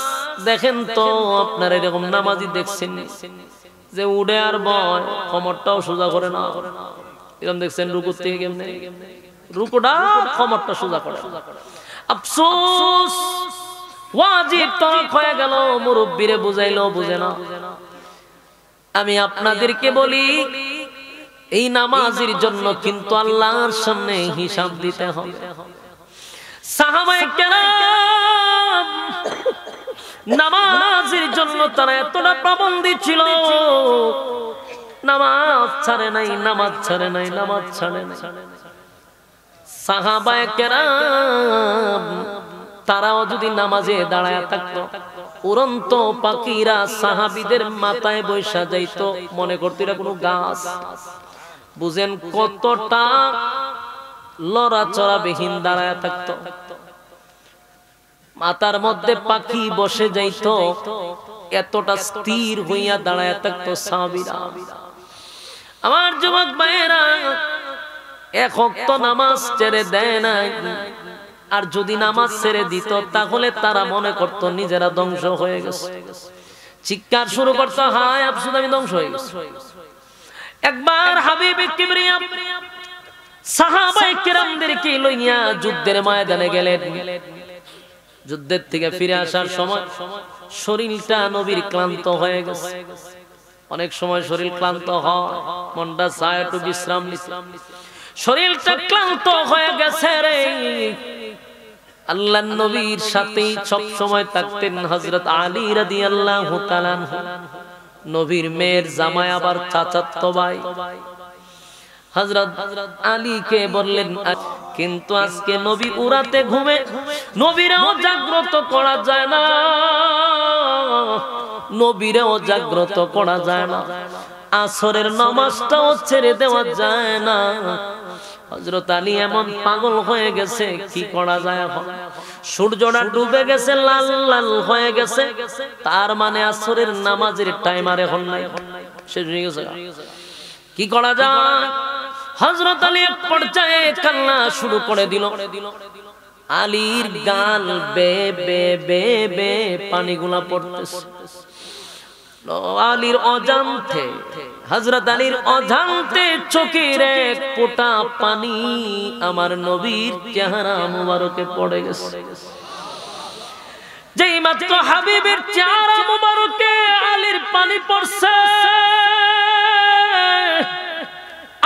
দেখেন তো, আপনারা এরকম নামাজই দেখছেন যে উড়ে আর বয়, কোমরটাও সোজা করে না। এরকম দেখছেন রুকুর থেকে কেমনে রুকুটা কোমরটা সোজা করে। আফসোস, ওয়াজিব তরক হয়ে গেল, মুরব্বিরে বুঝাইলো বুঝে না। আমি আপনাদেরকে বলি, এই নামাজের জন্য কিন্তু আল্লাহর সামনে হিসাব দিতে হবে। সাহাবায়ে কেরাম নামাজের জন্য তারা এতটা পাবন্দী ছিল, নামাজ ছাড়ে নাই, নামাজ ছাড়ে নাই, নামাজ ছাড়ে নাই। সাহাবায়ে কেরাম তারাও যদি নামাজে দাঁড়ায় থাকতো, উড়ন্ত পাখিরা সাহাবীদের মাথায় বৈশা যাইতো, মনে করতো এরা কোনো গাছ। বুঝেন কতটা লড়াচড়া বিহীন দাঁড়ায় থাকতো। মাথার মধ্যে পাখি বসে যাইতো, এতটা স্থির হইয়া দাঁড়ায় থাকতো সাহাবীরা। আমার যুবক ভাইয়েরা, এক ওয়াক্ত নামাজ ছেড়ে দেয় নাই। আর যদি নামাজ ছেড়ে দিত, তাহলে তারা মনে করত নিজেরা ধ্বংস হয়ে গেছে। চিৎকার শুরু করতো, হায় আফসোস, আমি ধ্বংস হয়ে গেছি। একবার হাবিবে কিবরিয়া সাহাবায়ে কেরামদেরকে লইয়া যুদ্ধের ময়দানে গেলেন। যুদ্ধের থেকে ফিরে আসার সময় শরীরটা নবীর ক্লান্ত হয়ে গেছে। অনেক সময় শরীর ক্লান্ত হয়, মনটা চায় একটু বিশ্রাম নিতে। শরীরটা ক্লান্ত হয়ে গেছে রে। আল্লাহর নবীর সাথে সব সময় থাকতেন হযরত আলী রাদিয়াল্লাহু তাআলা, নবীর মেয়ের জামাই, আবার চাচাতো ভাই। হযরত আলীকে বললেন, কিন্তু আজকে নবী উরাতে ঘুমে, নবীরাও জাগ্রত করা যায় না, নবীরাও জাগ্রত করা যায় না, আসরের নামাজটাও ছেড়ে দেওয়া যায় না। হযরত আলী এমন পাগল হয়ে গেছে, কি করা যায় এখন? সূর্যটা ডুবে গেছে, লাল লাল হয়ে গেছে, তার মানে আসরের নামাজের টাইম আর এখন নাই, শেষ হয়ে গেছে। কি করা যায়? হযরত আলী এক পর্যায়ে কান্না শুরু করে দিল। আলীর গাল বে বে বে বে পানিগুলা পড়তেছে। আলীর অজান্তে, হযরত আলীর অজান্তে চোখের এক ফোঁটা পানি আমার নবীর চেহারা মুবারকে পড়ে গেছে। যেই মাত্র হাবিবের চেহারা মুবারকে আলীর পানি পড়ছে,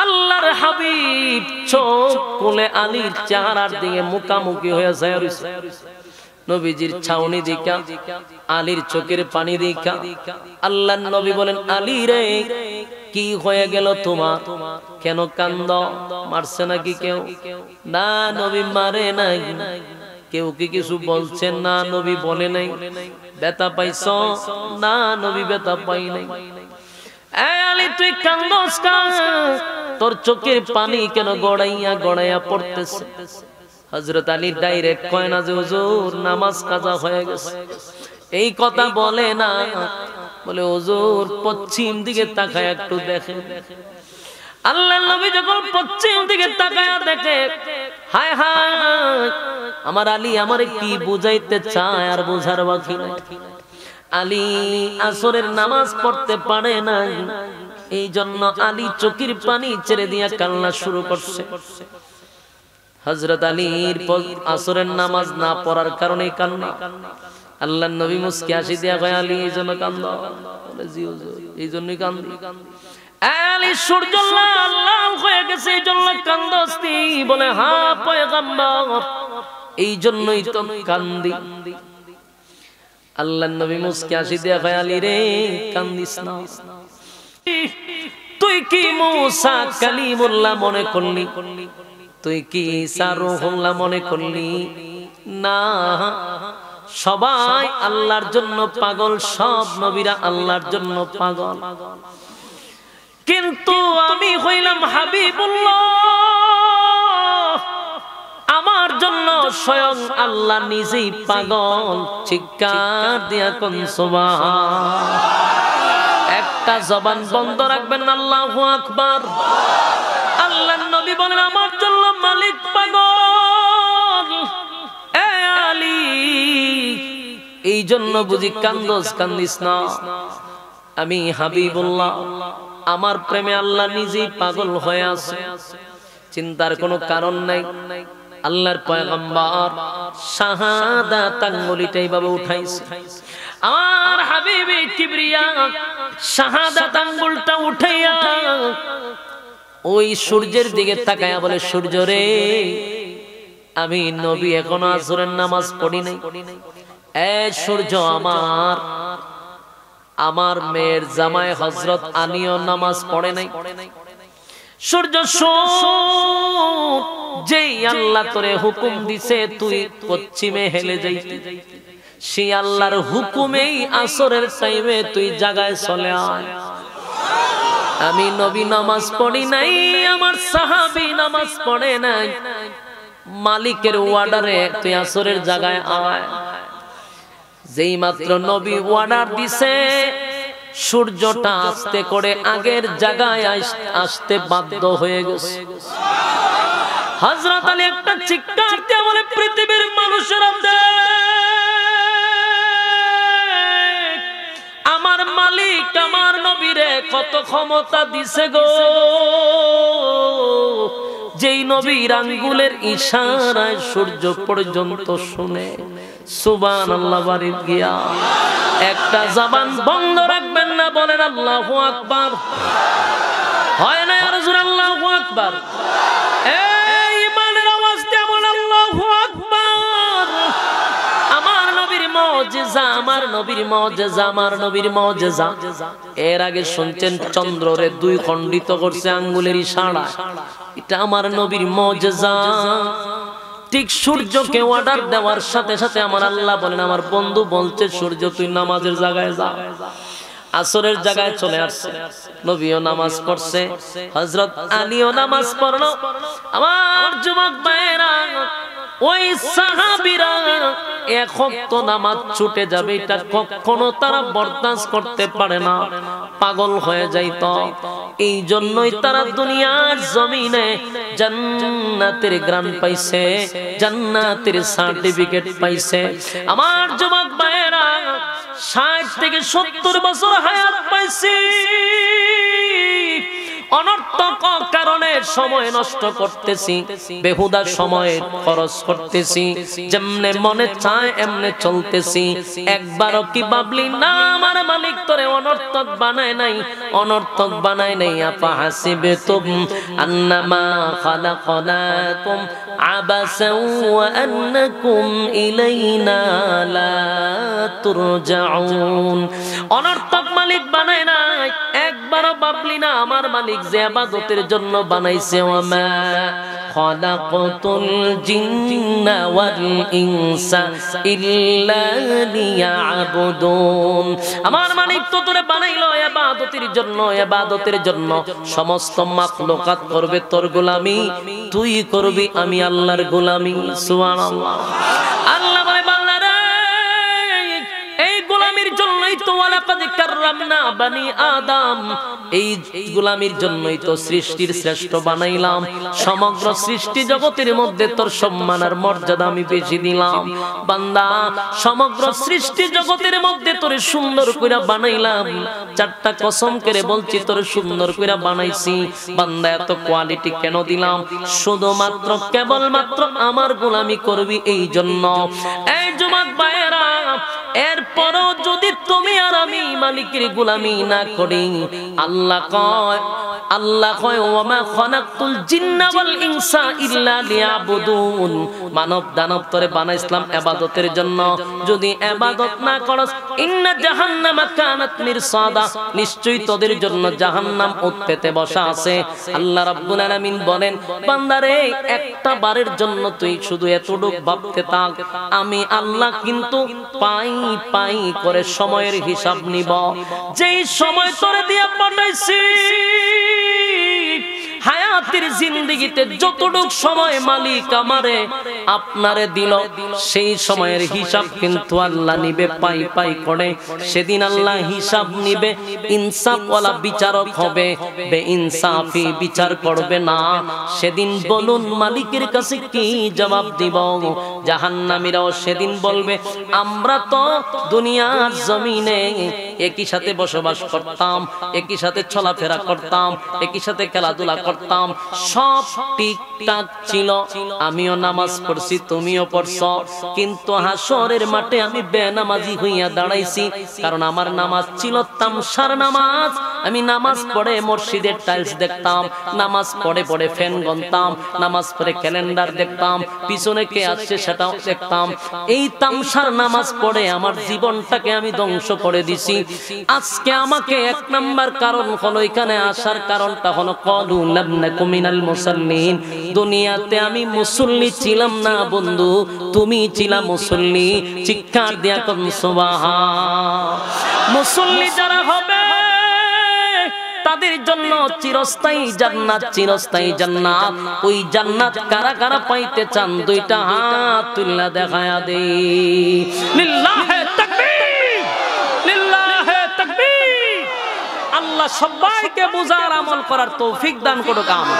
আল্লাহর হাবিব চোখ খুলে আলীর চেহারার দিকে মুখামুখি হয়ে যায়। নবীজির ছাউনি দেখা, আলীর চোখের পানি দেখা আল্লাহর নবী বলেন, আলী রে, কি হয়ে গেল তোমার? কেন কান্দ? মারছে নাকি কেউ? না নবী মারে নাই। কেউ কি কিছু বলছেন? না নবী বলে নাই। ব্যথা পাইছ? না নবী ব্যথা পাই নাই। আলী তুই কান্দস কেন? তোর চোখের পানি কেন গড়াইয়া গড়াইয়া পড়তেছে? হযরত আলী ডাইরেক্ট কয় না যে হুজুর নামাজ কাজা হয়ে গেছে। এই কথা বলে না, বলে হুজুর পশ্চিম দিকে তাকায় একটু দেখে। আল্লাহর নবী যখন পশ্চিম দিকে তাকায় দেখে, হায় হায়, আমার আলী আমারে কি বুঝাইতে চায় আর বোঝার বাকি নাই। আলী আসরের নামাজ পড়তে পারে না, এই জন্য আলী চোখের পানি ছেড়ে দিয়া কান্না শুরু করছে। হযরত আলীর আসরের নামাজ না পড়ার কারণে কান্না। আল্লাহর নবী মুস্কি হাসি দিয়া কয় আলী এই জন্য কান্দ? বলে জি হুজুর এই জন্যই কান্দি। আলী সূর্য লাল হয়ে গেছে এই জন্য কান্দস্তি? বলে হ্যাঁ পয়গম্বর এই জন্যই তো কান্দি। আল্লাহর নবী মুস্কি হাসি দিয়া কয় আলী রে কান্দিস না, তুই কি মুসা কালিমুল্লাহ মনে করলি? তুই কি ঈসা রূহুল্লাহ মনে করলি? না, সবাই আল্লাহর জন্য পাগল, সব নবীরা আল্লাহর জন্য পাগল, কিন্তু আমি হইলাম হাবিবুল্লাহ, আমার জন্য স্বয়ং আল্লাহ নিজেই পাগল। চিৎকার দিয়া কোন সুবহান। একটা জবান বন্ধ রাখবেন, আল্লাহু আকবার। আল্লাহর নবী বলেন আমার জন্য মালিক পাগল। এ আলী এই জন্য বুঝি কান্দোস? কান্দিস না, আমি হাবিবুল্লাহ, আমার প্রেমে আল্লাহ নিজেই পাগল হয়ে আছে, চিন্তার কোনো কারণ নাই। আল্লাহর পয়গম্বর শাহাদাত আঙ্গুলিটা এইভাবে উঠাইছে, আমার হাবিবে কিবরিয়া শাহাদাত আঙ্গুলটা উঠাইয়া ওই সূর্যের দিকে তাকায়া বলে সূর্য রে, আমি নবী এখনো আসরের নামাজ পড়ি নাই। এ সূর্য, আমার মেয়ের জামাই হযরত আলীও নামাজ পড়ে নাই। সূর্য শোন, যেই আল্লাহ তোরে হুকুম দিছে তুই পশ্চিমে হেলে যাইতে, সেই আল্লাহর হুকুমেই আসরের টাইমে তুই জায়গায় চলে আয়। আমি নবী নামাজ পড়ি নাই, আমার সাহাবী নামাজ পড়ে নাই, মালিকের ওয়ার্ডারে তুই আসরের জায়গায় আয়। যেই মাত্র নবী ওয়ার্ডার দিছে, সূর্যটা আস্তে করে আগের জায়গায় আসতে বাধ্য হয়ে গেছে। হযরত আলী একটা চিৎকার দিয়ে বলে পৃথিবীর মানুষেরা আমার মালিক আমার নবীরে কত ক্ষমতা দিছে গো, যেই নবীর আঙ্গুলের ইশারায় সূর্য পর্যন্ত শুনে। সুবহানাল্লাহ। বাড়ি গিয়া একটা জবান বন্ধ রাখবেন না, বলেন আল্লাহু আকবার। হয় না আর জোরে আল্লাহু আকবার। এই ইমানের আওয়াজ দিয়ে বলেন আল্লাহু আকবার। আমার নবীর মুজিজা, আমার নবীর মুজিজা, আমার নবীর মুজিজা। এর আগে শুনছেন চন্দ্ররে দুই খণ্ডিত করছে আঙ্গুলের ইশারা, এটা আমার নবীর মুজিজা। ঠিক সূর্যকে অর্ডার দেওয়ার সাথে সাথে আমার আল্লাহ বলেন আমার বন্ধু বলছে সূর্য তুই নামাজের জায়গায় যা। আসরের জায়গায় চলে আসছে, নবীও নামাজ পড়ছে, হযরত আলীও নামাজ পড়লো। আমার যুবক ভাইরা, ওই সাহাবীরা এক ওয়াক্ত নামাজ ছুটে যাবে এটা কখনো তারা বরদাস্ত করতে পারে না, পাগল হয়ে যাইত। এই জন্যই তারা দুনিয়ার জমিনে জান্নাতের গ্রান পাইছে, জান্নাতের সার্টিফিকেট পাইছে। আমার যুবক ভাইয়েরা 60 থেকে 70 বছর হায়াত পাইছি, অনর্থক কারণে সময় নষ্ট করতেছি, বেহুদা সময় খরচ করতেছি, যেমনে মনে চায় এমনে চলতেছি। একবারও কি ভাবলি না আমার মালিক তোরে অনর্থক বানায় নাই, অনর্থক বানায় নাই। আফা হাসিবতুম আন্নামা খালাকনাকুম আবাসাও ওয়া আন্নাকুম ইলাইনা লা তুরজাউন। অনর্থক মালিক বানায় নাই, একবারও ভাবলি না আমার মালিক যে ইবাদতের জন্য বানাইছে। ওয়ামা খালাকতুল জিন্না ওয়াল ইনসা ইল্লা লিয়াবুদুন। আমার মালিক তো তোরে বানাইলো ইবাদতের জন্য, ইবাদতের জন্য। সমস্ত মাখলুকাত করবে তোর গোলামি, তুই করবি আমি আল্লাহর গোলামি। সুবহানাল্লাহ। আল্লাহ বলে বান্দারা এই গোলামির জন্যই তো ওয়ালাকাদ কাররামনা বানি আদম, এই গোলামির জন্যই তো সৃষ্টির শ্রেষ্ঠ বানাইলাম। সমগ্র সৃষ্টি জগতের মধ্যে তোর সম্মান আর মর্যাদা আমি বেশি দিলাম। বান্দা সমগ্র সৃষ্টি জগতের মধ্যে তোরে সুন্দর কইরা বানাইলাম, 4টা কসম করে বলছি তোরে সুন্দর কইরা বানাইছি। বান্দা এত কোয়ালিটি কেন দিলাম? শুধুমাত্র কেবলমাত্র আমার গোলামি করবি এই জন্য। এই যুবক ভাইয়েরা, এরপরও যদি তুমি আর আমি মালিকের গোলামি না করি, আল্লাহ কয় ওয়ামা খালাকতুল জিন্না ওয়াল ইনসা ইল্লা লিয়াবুদুন। মানব দানব তরে বানাইছিলাম ইবাদতের জন্য, যদি ইবাদত না করস ইন্না জাহান্নামা কানাত মিরসাদা, নিশ্চয়ই তোদের জন্য জাহান্নাম ওত পেতে বসা আছে। আল্লাহ রাব্বুল আলামিন বলেন, বান্দারে একটা বারের জন্য তুই শুধু এতটুক ভাবতে থাক, আমি আল্লাহ কিন্তু পাই পাই করে সময়ের হিসাব নিব। যেই সময় তোরে দিয়া পাঠাইছি হায়াতের জিন্দেগিতে যতটুক সময় মালিক আমারে আপনারে দিল, সেই সময়ের হিসাব কিন্তু আল্লাহ নিবে পাই পাই করে। সেদিন আল্লাহ হিসাব নিবে, ইনসাফওয়ালা বিচারক হবে, বেইনসাফি বিচার করবে না। সেদিন বলুন মালিকের কাছে কি জবাব দিব? জাহান্নামীরাও সেদিন বলবে, আমরা তো দুনিয়ার জমিনে একই সাথে বসবাস করতাম, একই সাথে চলাফেরা করতাম, একই সাথে খেলাধুলা করতাম, সব ঠিকঠাক ছিল, আমিও নামাজ পড়ছি তুমিও পড়ছো, কিন্তু হাসরের মাঠে আমি বেনামাজি হইয়া দাঁড়াইছি। কারণ আমার নামাজ ছিল তামসার নামাজ। আমি নামাজ পড়ে মসজিদের টাইলস দেখতাম, নামাজ পড়ে পড়ে ফ্যান গনতাম, নামাজ পড়ে ক্যালেন্ডার দেখতাম, পিছনে কে আসছে সেটাও দেখতাম। এই তামসার নামাজ পড়ে আমার জীবনটাকে আমি ধ্বংস করে দিছি। আজকে আমাকে এক নাম্বার কারণ হলো, এখানে আসার কারণটা হলো ক্বালু লাম নাকু মিনাল মুসাল্লিন। দুনিয়াতে আমি মুসল্লি ছিলাম না বন্ধু, তুমি ছিলা মুসল্লি। চিৎকার দিয়া কোন সুবহান। মুসল্লি যারা হবে তাদের জন্য চিরস্থায়ী জান্নাত, চিরস্থায়ী জান্নাত। ওই জান্নাত কারা কারা পাইতে চান? দুইটা হাত তুললা দেখায়া দে। লিল্লাহি তাকবীর, লিল্লাহি তাকবীর। আল্লাহ সবাইকে বুঝার আমল করার তৌফিক দান করুক। আমিন।